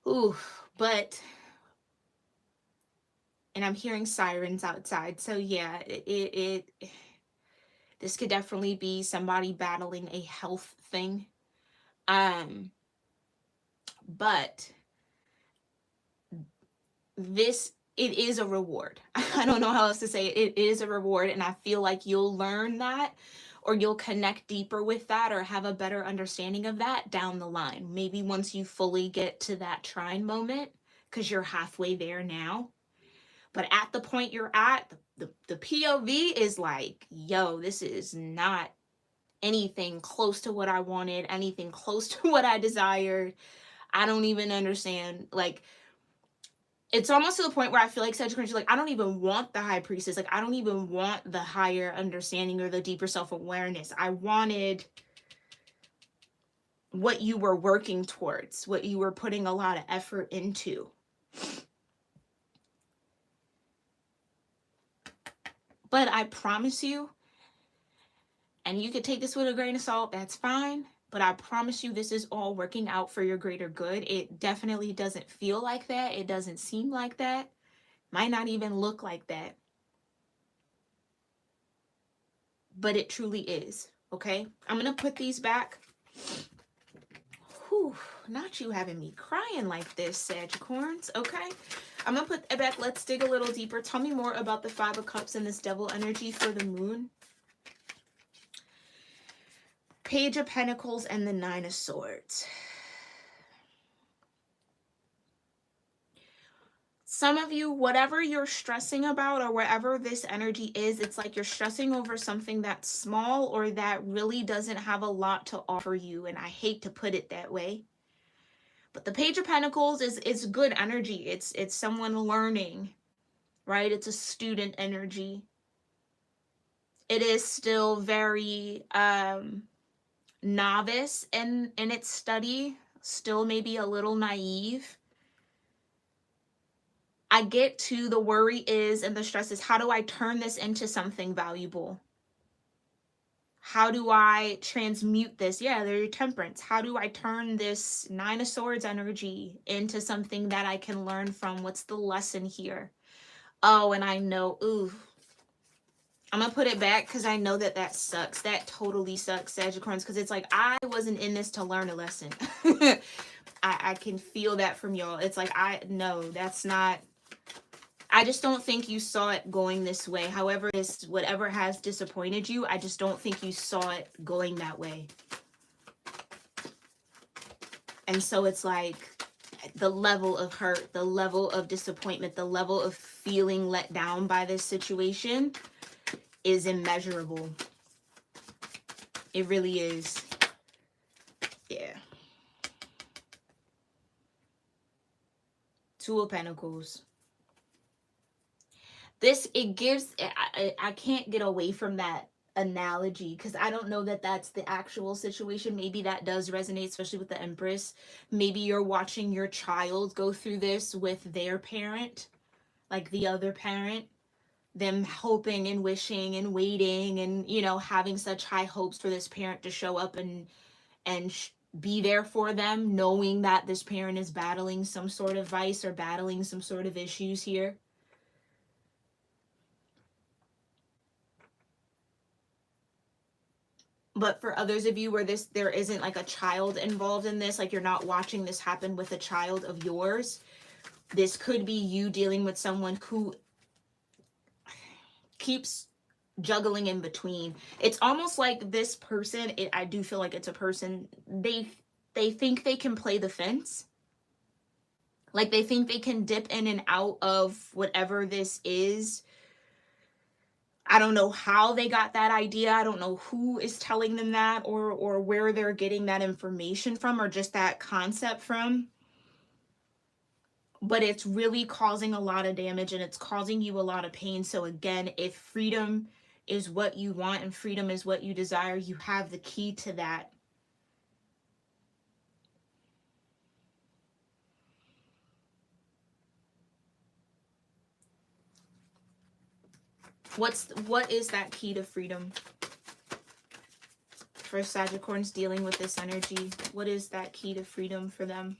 Ooh, but, and I'm hearing sirens outside. So yeah, this could definitely be somebody battling a health thing. But this, it is a reward. I don't know how else to say it. It is a reward, and I feel like you'll learn that, or you'll connect deeper with that, or have a better understanding of that down the line. Maybe once you fully get to that trine moment, because you're halfway there now. But at the point you're at, the POV is like, yo, this is not anything close to what I wanted, anything close to what I desired. I don't even understand. Like, it's almost to the point where I feel like Sagittarius, like, I don't even want the high priestess. Like, I don't even want the higher understanding or the deeper self-awareness. I wanted what you were working towards, what you were putting a lot of effort into. But I promise you, and you could take this with a grain of salt, that's fine. But I promise you, this is all working out for your greater good. It definitely doesn't feel like that. It doesn't seem like that. Might not even look like that. But it truly is. Okay? I'm going to put these back. Whew, not you having me crying like this, Sagicorns. Okay? I'm going to put it back. Let's dig a little deeper. Tell me more about the Five of Cups and this devil energy for the moon. Page of Pentacles and the Nine of Swords. Some of you, whatever you're stressing about or wherever this energy is, it's like you're stressing over something that's small or that really doesn't have a lot to offer you. And I hate to put it that way. But the Page of Pentacles is good energy. It's someone learning, right? It's a student energy. It is still very novice in its study, still maybe a little naive. I get to the worry is and the stress is, how do I turn this into something valuable? How do I transmute this? Yeah, they're your Temperance. How do I turn this Nine of Swords energy into something that I can learn from? What's the lesson here? Oh, and I know, ooh, I'm going to put it back because I know that that sucks. That totally sucks, Sagittarius, because it's like, I wasn't in this to learn a lesson. I can feel that from y'all. It's like, no, that's not, I just don't think you saw it going this way. However, whatever has disappointed you, I just don't think you saw it going that way. And so it's like the level of hurt, the level of disappointment, the level of feeling let down by this situation is immeasurable. It really is. Yeah. Two of Pentacles. It gives, I can't get away from that analogy because I don't know that that's the actual situation. Maybe that does resonate, especially with the Empress. Maybe you're watching your child go through this with their parent, like the other parent, them hoping and wishing and waiting and, you know, having such high hopes for this parent to show up and be there for them, knowing that this parent is battling some sort of vice or battling some sort of issues here. But for others of you where there isn't like a child involved in this, like you're not watching this happen with a child of yours, this could be you dealing with someone who keeps juggling in between. It's almost like this person, I do feel like it's a person, they think they can play the fence. Like they think they can dip in and out of whatever this is. I don't know how they got that idea. I don't know who is telling them that or where they're getting that information from or just that concept from. But it's really causing a lot of damage and it's causing you a lot of pain. So again, if freedom is what you want and freedom is what you desire, you have the key to that. What is that key to freedom? For Sagittarius dealing with this energy, what is that key to freedom for them?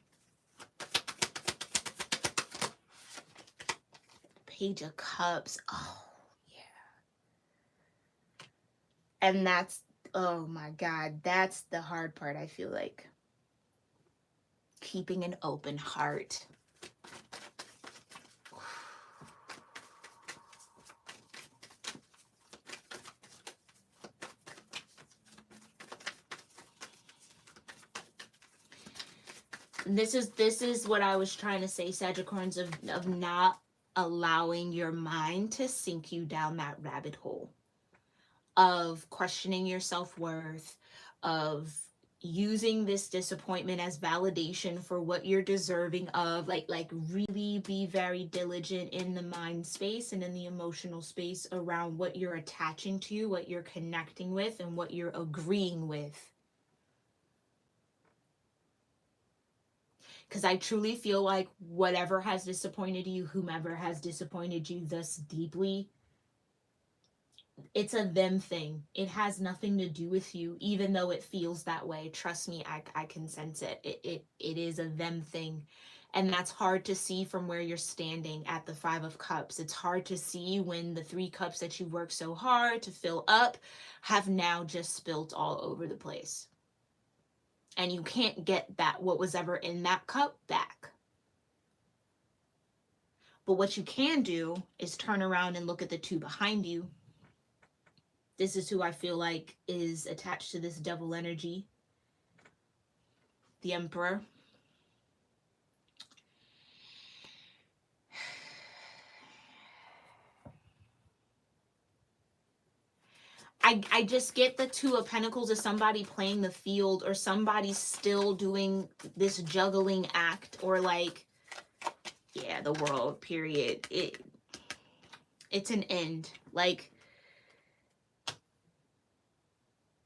Page of Cups. Oh, yeah. And that's, oh my God, that's the hard part, I feel like. Keeping an open heart. This is what I was trying to say, Sagittarius, of not allowing your mind to sink you down that rabbit hole. of questioning your self-worth, of using this disappointment as validation for what you're deserving of. Like really be very diligent in the mind space and in the emotional space around what you're attaching to, what you're connecting with, and what you're agreeing with. Because I truly feel like whatever has disappointed you, whomever has disappointed you thus deeply, it's a them thing. It has nothing to do with you, even though it feels that way. Trust me, I can sense it. It is a them thing. And that's hard to see from where you're standing at the Five of Cups. It's hard to see when the 3 cups that you worked so hard to fill up have now just spilt all over the place. And you can't get that, what was ever in that cup, back. But what you can do is turn around and look at the 2 behind you. This is who I feel like is attached to this devil energy, the Emperor. I just get the 2 of Pentacles as somebody playing the field, or somebody still doing this juggling act, or like, yeah, the world, period. It's an end. Like,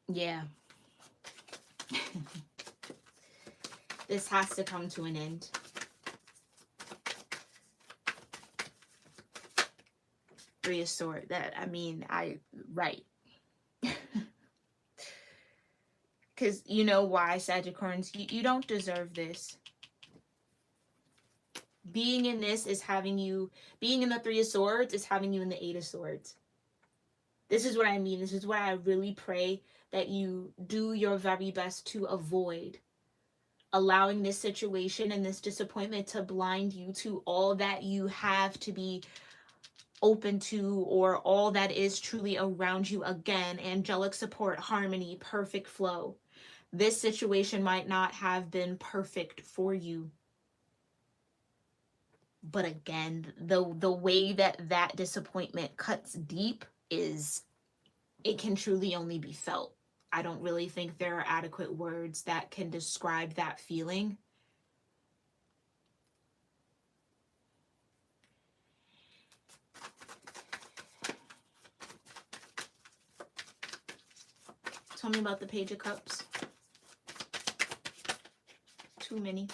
yeah. This has to come to an end. Three of Swords. Right. Because you know why, Sagittarians? You don't deserve this. Being in this is having you, being in the 3 of Swords is having you in the 8 of Swords. This is what I mean. This is what I really pray that you do your very best to avoid. Allowing this situation and this disappointment to blind you to all that you have to be open to, or all that is truly around you. Again, angelic support, harmony, perfect flow. This situation might not have been perfect for you. But again, the way that disappointment cuts deep is, it can truly only be felt. I don't really think there are adequate words that can describe that feeling. Tell me about the Page of Cups. Too many.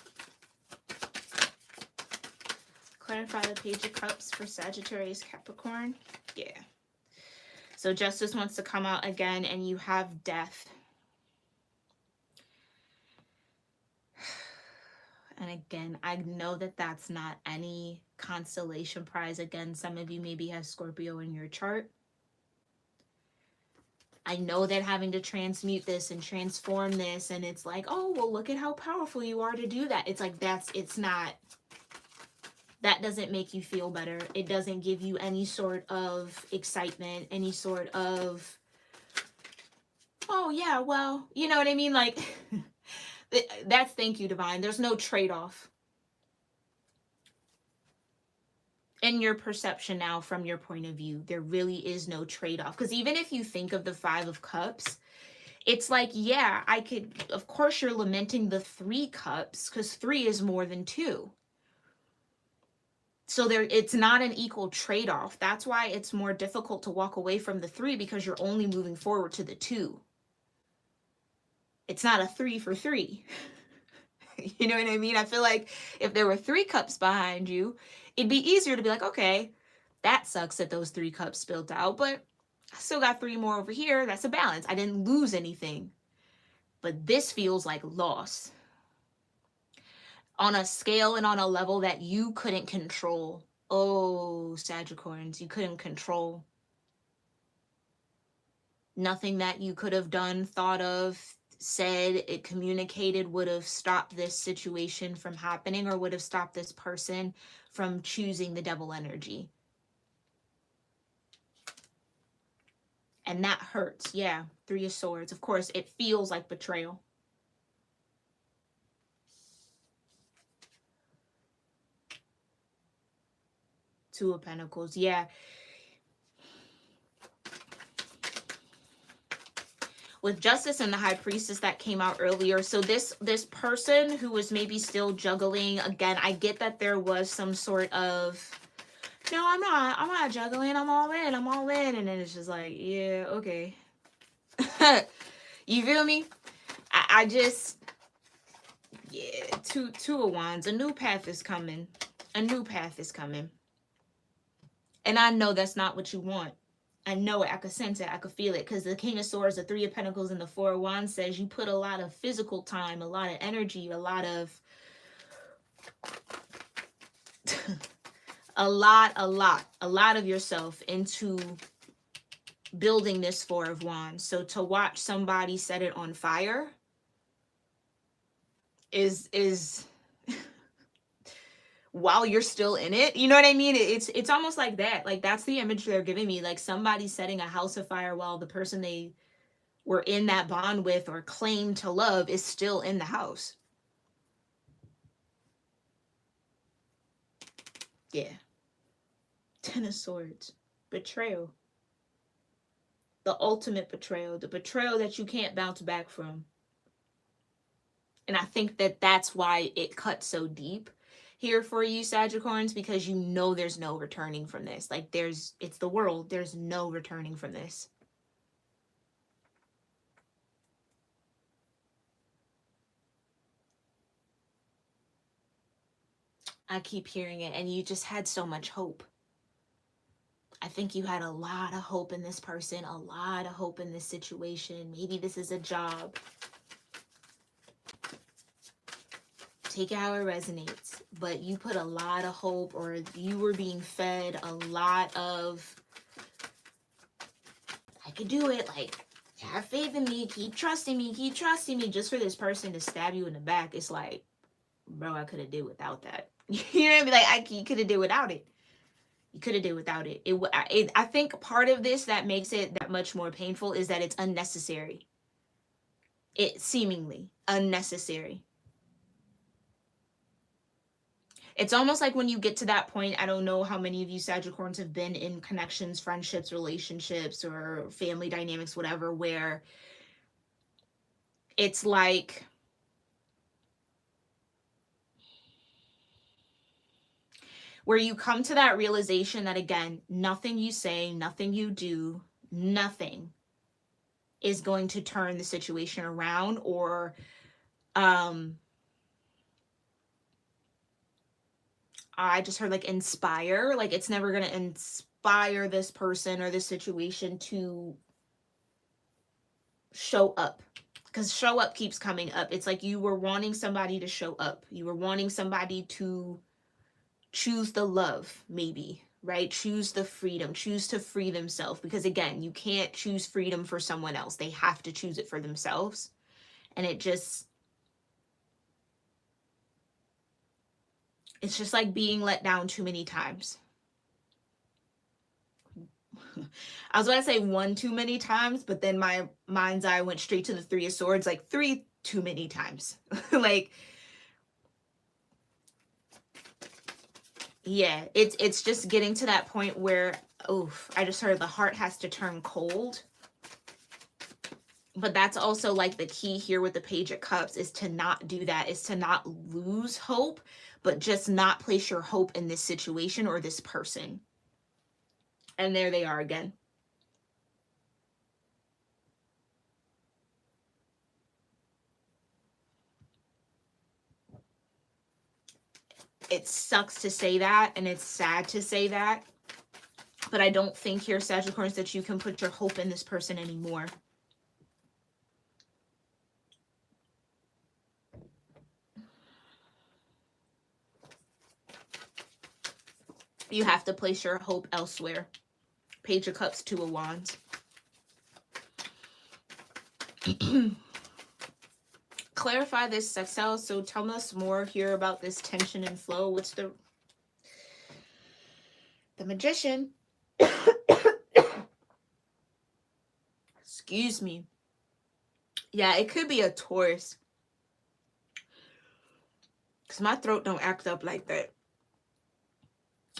Clarify the Page of Cups for Sagittarius-Capricorn. Yeah. So Justice wants to come out again, and you have Death. And again, I know that that's not any constellation prize. Again, some of you maybe have Scorpio in your chart. I know that having to transmute this and transform this, and it's like, oh, well, look at how powerful you are to do that. It's like, it's not, that doesn't make you feel better. It doesn't give you any sort of excitement, any sort of, oh yeah, well, you know what I mean? Like, that's, thank you, Divine. There's no trade-off in your perception now. From your point of view, there really is no trade-off. Because even if you think of the 5 of Cups, it's like, yeah, I could, of course you're lamenting the 3 cups, because 3 is more than 2. So there, it's not an equal trade-off. That's why it's more difficult to walk away from the 3, because you're only moving forward to the 2. It's not a 3 for 3. You know what I mean? I feel like if there were 3 cups behind you, it'd be easier to be like, okay, that sucks that those 3 cups spilled out, but I still got 3 more over here. That's a balance. I didn't lose anything. But this feels like loss. On a scale and on a level that you couldn't control. Oh, Sagittarians, you couldn't control. Nothing that you could have done, thought of, said, it communicated would have stopped this situation from happening, or would have stopped this person from choosing the devil energy. And that hurts. Yeah, 3 of Swords. Of course, it feels like betrayal. Two of Pentacles. Yeah. with Justice and the High Priestess that came out earlier. So this person who was maybe still juggling, again, I get that there was some sort of, no, I'm not juggling, I'm all in. And then it's just like, yeah, okay. You feel me? I just, yeah, two of Wands. A new path is coming. A new path is coming. And I know that's not what you want. I know it. I could sense it. I could feel it. Because the King of Swords, the Three of Pentacles, and the Four of Wands says you put a lot of physical time, a lot of energy, a lot of... a lot of yourself into building this Four of Wands. So to watch somebody set it on fire is while you're still in it, you know what I mean? It's almost like that. Like, that's the image they're giving me. Like, somebody setting a house afire while the person they were in that bond with or claim to love is still in the house. Yeah. Ten of Swords. Betrayal. The ultimate betrayal. The betrayal that you can't bounce back from. And I think that that's why it cuts so deep here for you, Sagittarians, because you know there's no returning from this. Like, it's the world. There's no returning from this. I keep hearing it, and you just had so much hope. I think you had a lot of hope in this person, a lot of hope in this situation. Maybe this is a job. Take it how it resonates. But you put a lot of hope, or you were being fed a lot of, I could do it, like, have faith in me, keep trusting me, just for this person to stab you in the back. It's like, bro, I could have did without that. You know what I mean? Like, you could have did without it. You could have did without it. I think part of this that makes it that much more painful is that it's unnecessary. It's seemingly unnecessary. It's almost like when you get to that point, I don't know how many of you Sagittarians have been in connections, friendships, relationships, or family dynamics, whatever, where it's like, where you come to that realization that, again, nothing you say, nothing you do, nothing is going to turn the situation around, or I just heard like inspire, like it's never going to inspire this person or this situation to show up, because show up keeps coming up. It's like you were wanting somebody to show up. You were wanting somebody to choose the love, maybe, right? Choose the freedom, choose to free themselves, because again, you can't choose freedom for someone else. They have to choose it for themselves. And it's just like being let down too many times. I was going to say one too many times, but then my mind's eye went straight to the Three of Swords, like 3 too many times. Like, yeah, it's just getting to that point where, oof, I just heard the heart has to turn cold. But that's also like the key here with the Page of Cups, is to not do that, is to not lose hope, but just not place your hope in this situation or this person. And there they are again. It sucks to say that, and it's sad to say that, but I don't think here, Sagittarius, that you can put your hope in this person anymore. You have to place your hope elsewhere. Page of Cups, Two of Wands. Clarify this, Sextile. So tell us more here about this tension and flow. What's the Magician? Excuse me. Yeah, it could be a Taurus, because my throat don't act up like that.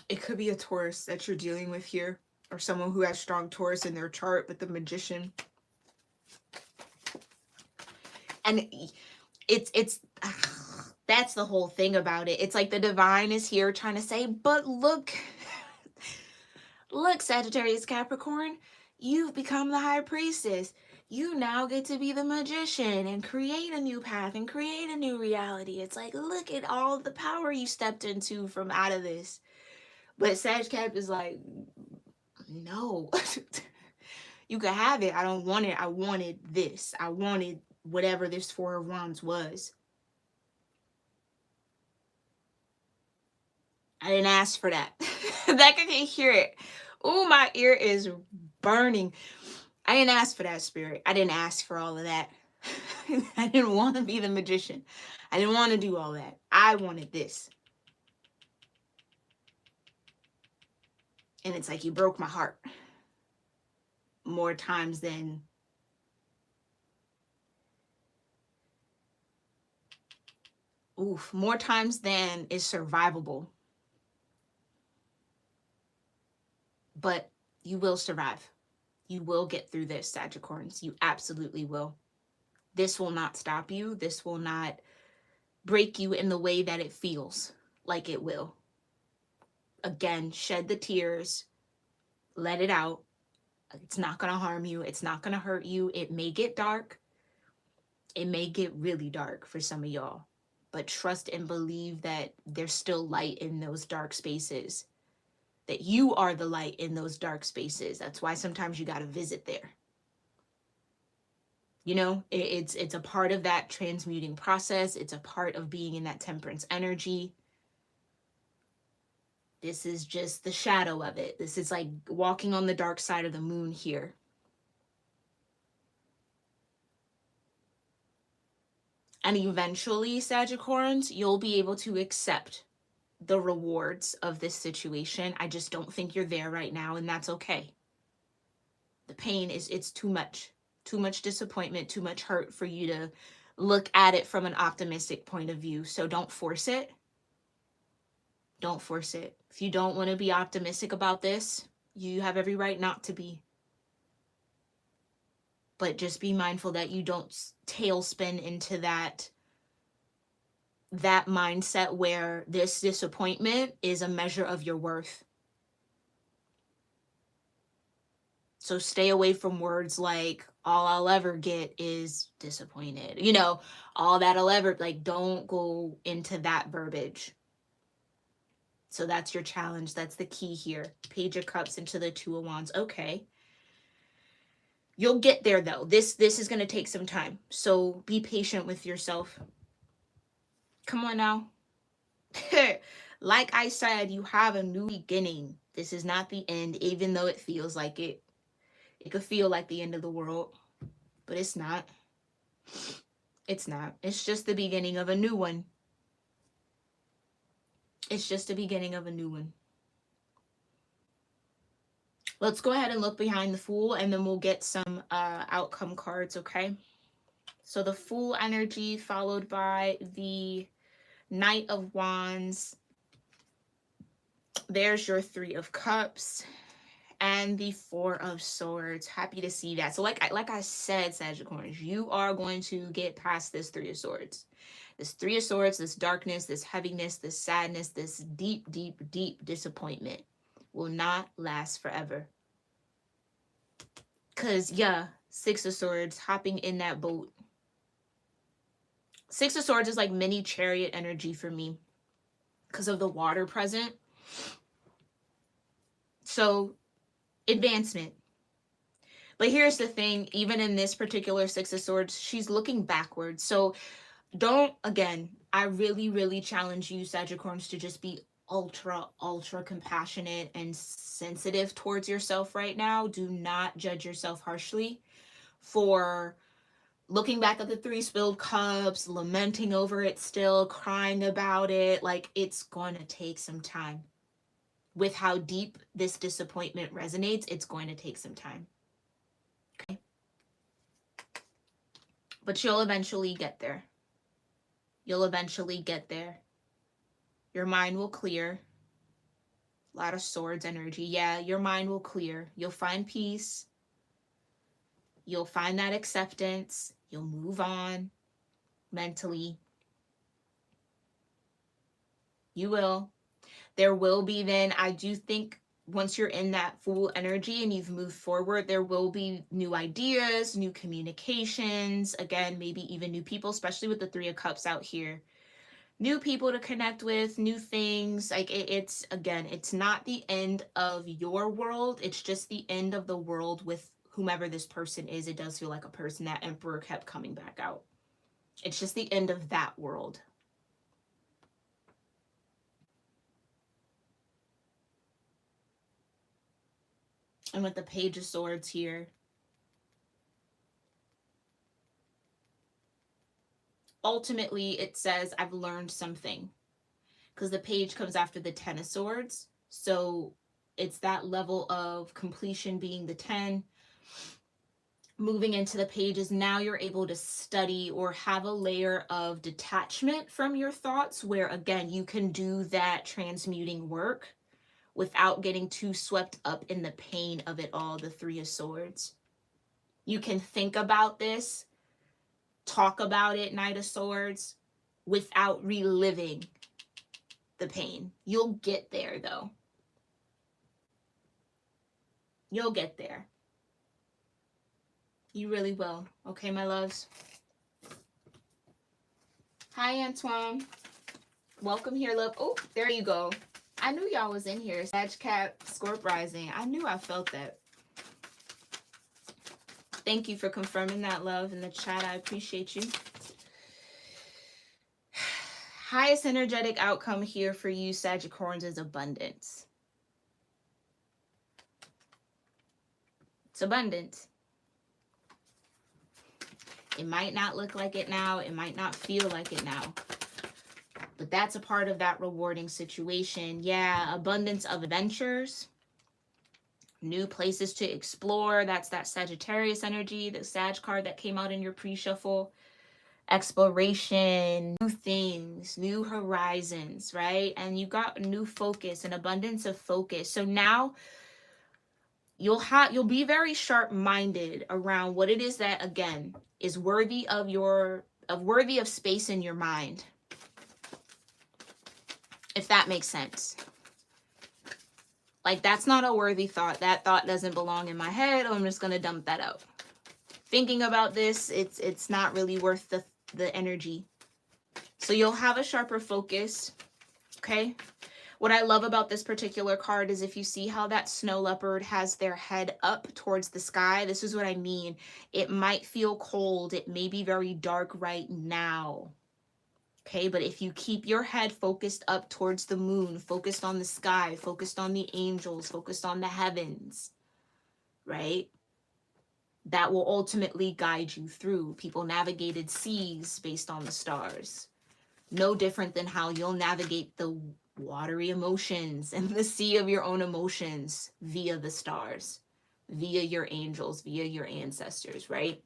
It could be a Taurus that you're dealing with here, or someone who has strong Taurus in their chart with the Magician. And it's that's the whole thing about it. It's like the divine is here trying to say, but look, look, Sagittarius Capricorn, you've become the high priestess. You now get to be the magician and create a new path and create a new reality. It's like, look at all the power you stepped into from out of this. But Sag Cap is like, no, you could have it. I don't want it. I wanted this. I wanted whatever this Four of Wands was. I didn't ask for that. That I can hear it. Oh, my ear is burning. I didn't ask for that, spirit. I didn't ask for all of that. I didn't want to be the magician. I didn't want to do all that. I wanted this. And it's like you broke my heart more times than more times than is survivable. But you will survive. You will get through this, Sagittarians. You absolutely will. This will not stop you. This will not break you in the way that it feels like it will. Again, shed the tears. Let it out. It's not going to harm you. It's not going to hurt you. It may get dark. It may get really dark for some of y'all. But trust and believe that there's still light in those dark spaces. That you are the light in those dark spaces. That's why sometimes you got to visit there. You know, it's a part of that transmuting process. It's a part of being in that temperance energy. This is just the shadow of it. This is like walking on the dark side of the moon here. And eventually, Sagittarians, you'll be able to accept the rewards of this situation. I just don't think you're there right now, and that's okay. The pain it's too much disappointment, too much hurt for you to look at it from an optimistic point of view. So don't force it. Don't force it. If you don't want to be optimistic about this, you have every right not to be. But just be mindful that you don't tailspin into that mindset where this disappointment is a measure of your worth. So stay away from words like, all I'll ever get is disappointed. You know, all that I'll ever, like, don't go into that verbiage. So that's your challenge. That's the key here. Page of Cups into the Two of Wands. Okay. You'll get there, though. This is going to take some time. So be patient with yourself. Come on now. Like I said, you have a new beginning. This is not the end, even though it feels like it. It could feel like the end of the world, but it's not. It's not. It's just the beginning of a new one. It's just the beginning of a new one. Let's go ahead and look behind the Fool, and then we'll get some outcome cards, okay? So the Fool energy followed by the Knight of Wands. There's your Three of Cups. And the Four of Swords. Happy to see that. So like I said, Sagittarius, you are going to get past this Three of Swords. This Three of Swords, this darkness, this heaviness, this sadness, this deep, deep, deep disappointment will not last forever. Because, yeah, Six of Swords, hopping in that boat. Six of Swords is like mini chariot energy for me because of the water present. So, advancement. But here's the thing, even in this particular Six of Swords, she's looking backwards. So don't, again, I really, really challenge you, Sagittarius, to just be ultra, ultra compassionate and sensitive towards yourself right now. Do not judge yourself harshly for looking back at the Three Spilled Cups, lamenting over it still, crying about it. Like, it's going to take some time. With how deep this disappointment resonates, it's going to take some time. Okay? But you'll eventually get there. You'll eventually get there. Your mind will clear. A lot of Swords energy. Yeah, your mind will clear. You'll find peace. You'll find that acceptance. You'll move on. mentally. You will. There will be then, I do think once you're in that full energy and you've moved forward, there will be new ideas, new communications, again, maybe even new people, especially with the Three of Cups out here. New people to connect with, new things. Like it's, again, it's not the end of your world. It's just the end of the world with whomever this person is. It does feel like a person. That Emperor kept coming back out. It's just the end of that world. And with the Page of Swords here, ultimately it says I've learned something, because the page comes after the Ten of Swords. So it's that level of completion being the 10. Moving into the pages, now you're able to study or have a layer of detachment from your thoughts, where again you can do that transmuting work without getting too swept up in the pain of it all. The Three of Swords, you can think about this, talk about it, Knight of Swords, without reliving the pain. You'll get there though. You'll get there. You really will. Okay, my loves. Hi, Antoine. Welcome here, love. Oh, there you go. I knew y'all was in here. Sag, Cap, Scorp rising. I knew I felt that. Thank you for confirming that, love, in the chat. I appreciate you. Highest energetic outcome here for you, Sagittarians, is abundance. It's abundance. It might not look like it now. It might not feel like it now. But that's a part of that rewarding situation. Yeah, abundance of adventures. New places to explore. That's that Sagittarius energy, the Sag card that came out in your pre-shuffle. Exploration, new things, new horizons, right? And you got a new focus, an abundance of focus. So now you'll be very sharp-minded around what it is that, again, is worthy of space in your mind, if that makes sense. Like, that's not a worthy thought. That thought doesn't belong in my head. I'm just gonna dump that out. Thinking about this, it's not really worth the energy. So you'll have a sharper focus. Okay. What I love about this particular card is if you see how that snow leopard has their head up towards the sky, this is what I mean. It might feel cold. It may be very dark right now. Okay, but if you keep your head focused up towards the moon, focused on the sky, focused on the angels, focused on the heavens, right? That will ultimately guide you through. People navigated seas based on the stars. No different than how you'll navigate the watery emotions and the sea of your own emotions via the stars, via your angels, via your ancestors, right?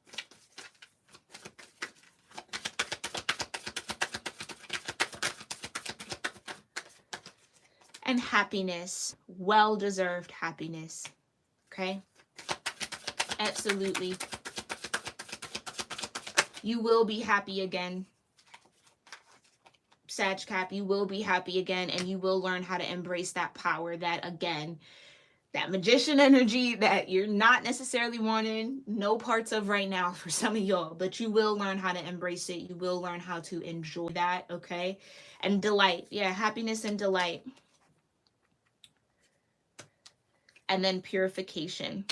And happiness, well-deserved happiness, okay? Absolutely. You will be happy again. Sag Cap, you will be happy again, and you will learn how to embrace that power, that, again, that magician energy that you're not necessarily wanting no parts of right now for some of y'all, but you will learn how to embrace it. You will learn how to enjoy that, okay? And delight. Yeah, happiness and delight. And then purification.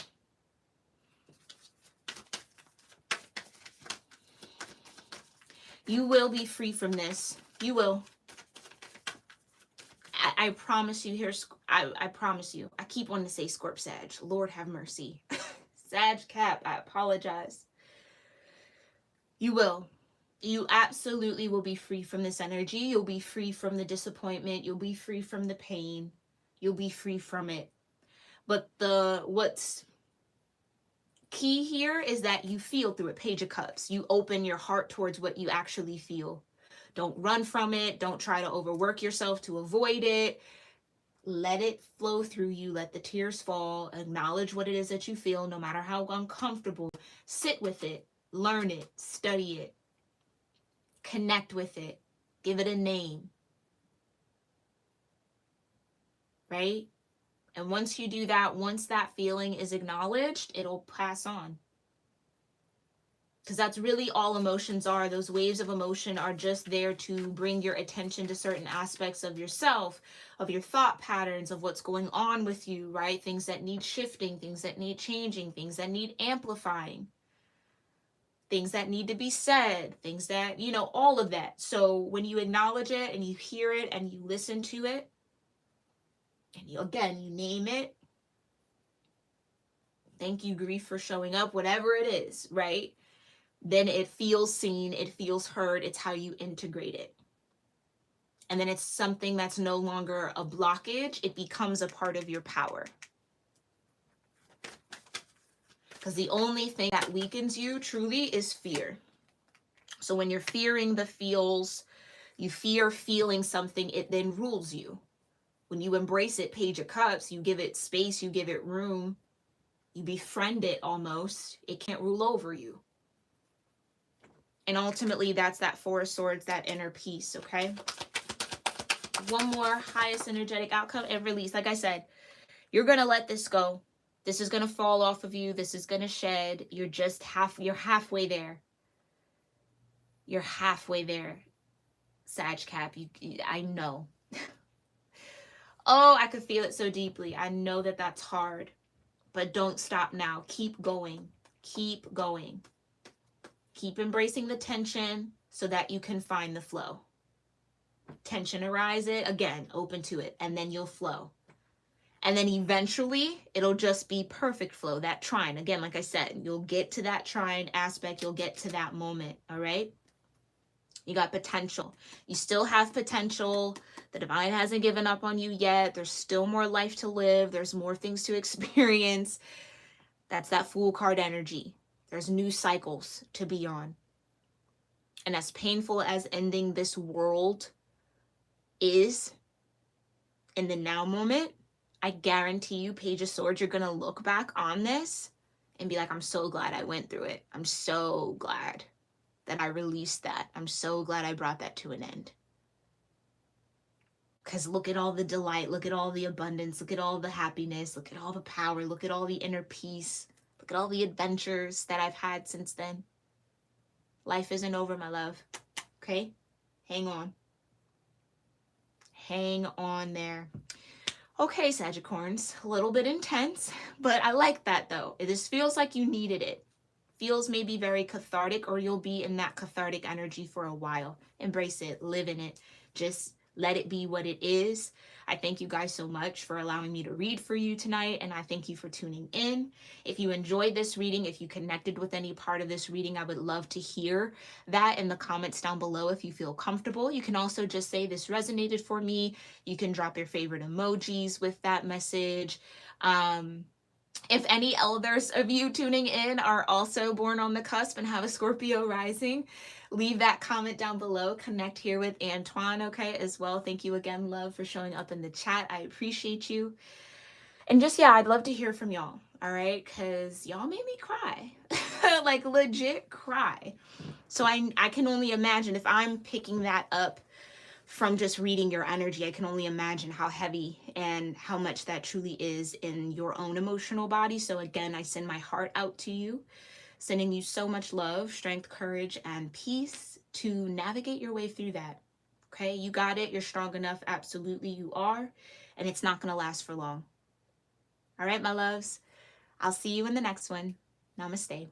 You will be free from this. You will. I promise you. I promise you. I keep wanting to say Scorp Sag. Lord have mercy. Sag Cap, I apologize. You will. You absolutely will be free from this energy. You'll be free from the disappointment. You'll be free from the pain. You'll be free from it. But what's key here is that you feel through it. Page of Cups. You open your heart towards what you actually feel. Don't run from it. Don't try to overwork yourself to avoid it. Let it flow through you. Let the tears fall. Acknowledge what it is that you feel, no matter how uncomfortable. Sit with it. Learn it. Study it. Connect with it. Give it a name, right? And once you do that, once that feeling is acknowledged, it'll pass on. Because that's really all emotions are. Those waves of emotion are just there to bring your attention to certain aspects of yourself, of your thought patterns, of what's going on with you, right? Things that need shifting, things that need changing, things that need amplifying, things that need to be said, things that, all of that. So when you acknowledge it and you hear it and you listen to it, and you name it, thank you, grief, for showing up, whatever it is, right? Then it feels seen, it feels heard, it's how you integrate it. And then it's something that's no longer a blockage, it becomes a part of your power. Because the only thing that weakens you truly is fear. So when you're fearing the feels, you fear feeling something, it then rules you. When you embrace it, Page of Cups, you give it space, you give it room, you befriend it almost, it can't rule over you. And ultimately, that's that Four of Swords, that inner peace, okay? One more, highest energetic outcome and release. Like I said, you're going to let this go. This is going to fall off of you. This is going to shed. You're halfway there. You're halfway there, Sag Cap. I know. Oh, I could feel it so deeply. I know that that's hard, but don't stop now. Keep going. Keep going. Keep embracing the tension so that you can find the flow. Tension arises, again, open to it, and then you'll flow. And then eventually, it'll just be perfect flow, that trine. Again, like I said, you'll get to that trine aspect, you'll get to that moment, all right? You got potential. You still have potential. The divine hasn't given up on you yet. There's still more life to live. There's more things to experience. That's that Fool card energy. There's new cycles to be on. And as painful as ending this world is in the now moment, I guarantee you, Page of Swords, you're going to look back on this and be like, I'm so glad I went through it. I'm so glad that I released that. I'm so glad I brought that to an end. Because look at all the delight, look at all the abundance, look at all the happiness, look at all the power, look at all the inner peace, look at all the adventures that I've had since then. Life isn't over, my love. Okay? Hang on. Hang on there. Okay, Sagicorns, a little bit intense, but I like that though. This feels like you needed it. Feels maybe very cathartic, or you'll be in that cathartic energy for a while. Embrace it, live in it. Just let it be what it is. I thank you guys so much for allowing me to read for you tonight, and I thank you for tuning in. If you enjoyed this reading, if you connected with any part of this reading, I would love to hear that in the comments down below if you feel comfortable. You can also just say this resonated for me. You can drop your favorite emojis with that message. If any elders of you tuning in are also born on the cusp and have a Scorpio rising, leave that comment down below. Connect here with Antoine, okay, as well. Thank you again, love, for showing up in the chat. I appreciate you. And just, yeah, I'd love to hear from y'all, all right? Because y'all made me cry. Like, legit cry. So I can only imagine if I'm picking that up from just reading your energy, I can only imagine how heavy and how much that truly is in your own emotional body. So again, I send my heart out to you, sending you so much love, strength, courage, and peace to navigate your way through that. Okay, you got it. You're strong enough. Absolutely, you are. And it's not going to last for long. All right, my loves. I'll see you in the next one. Namaste.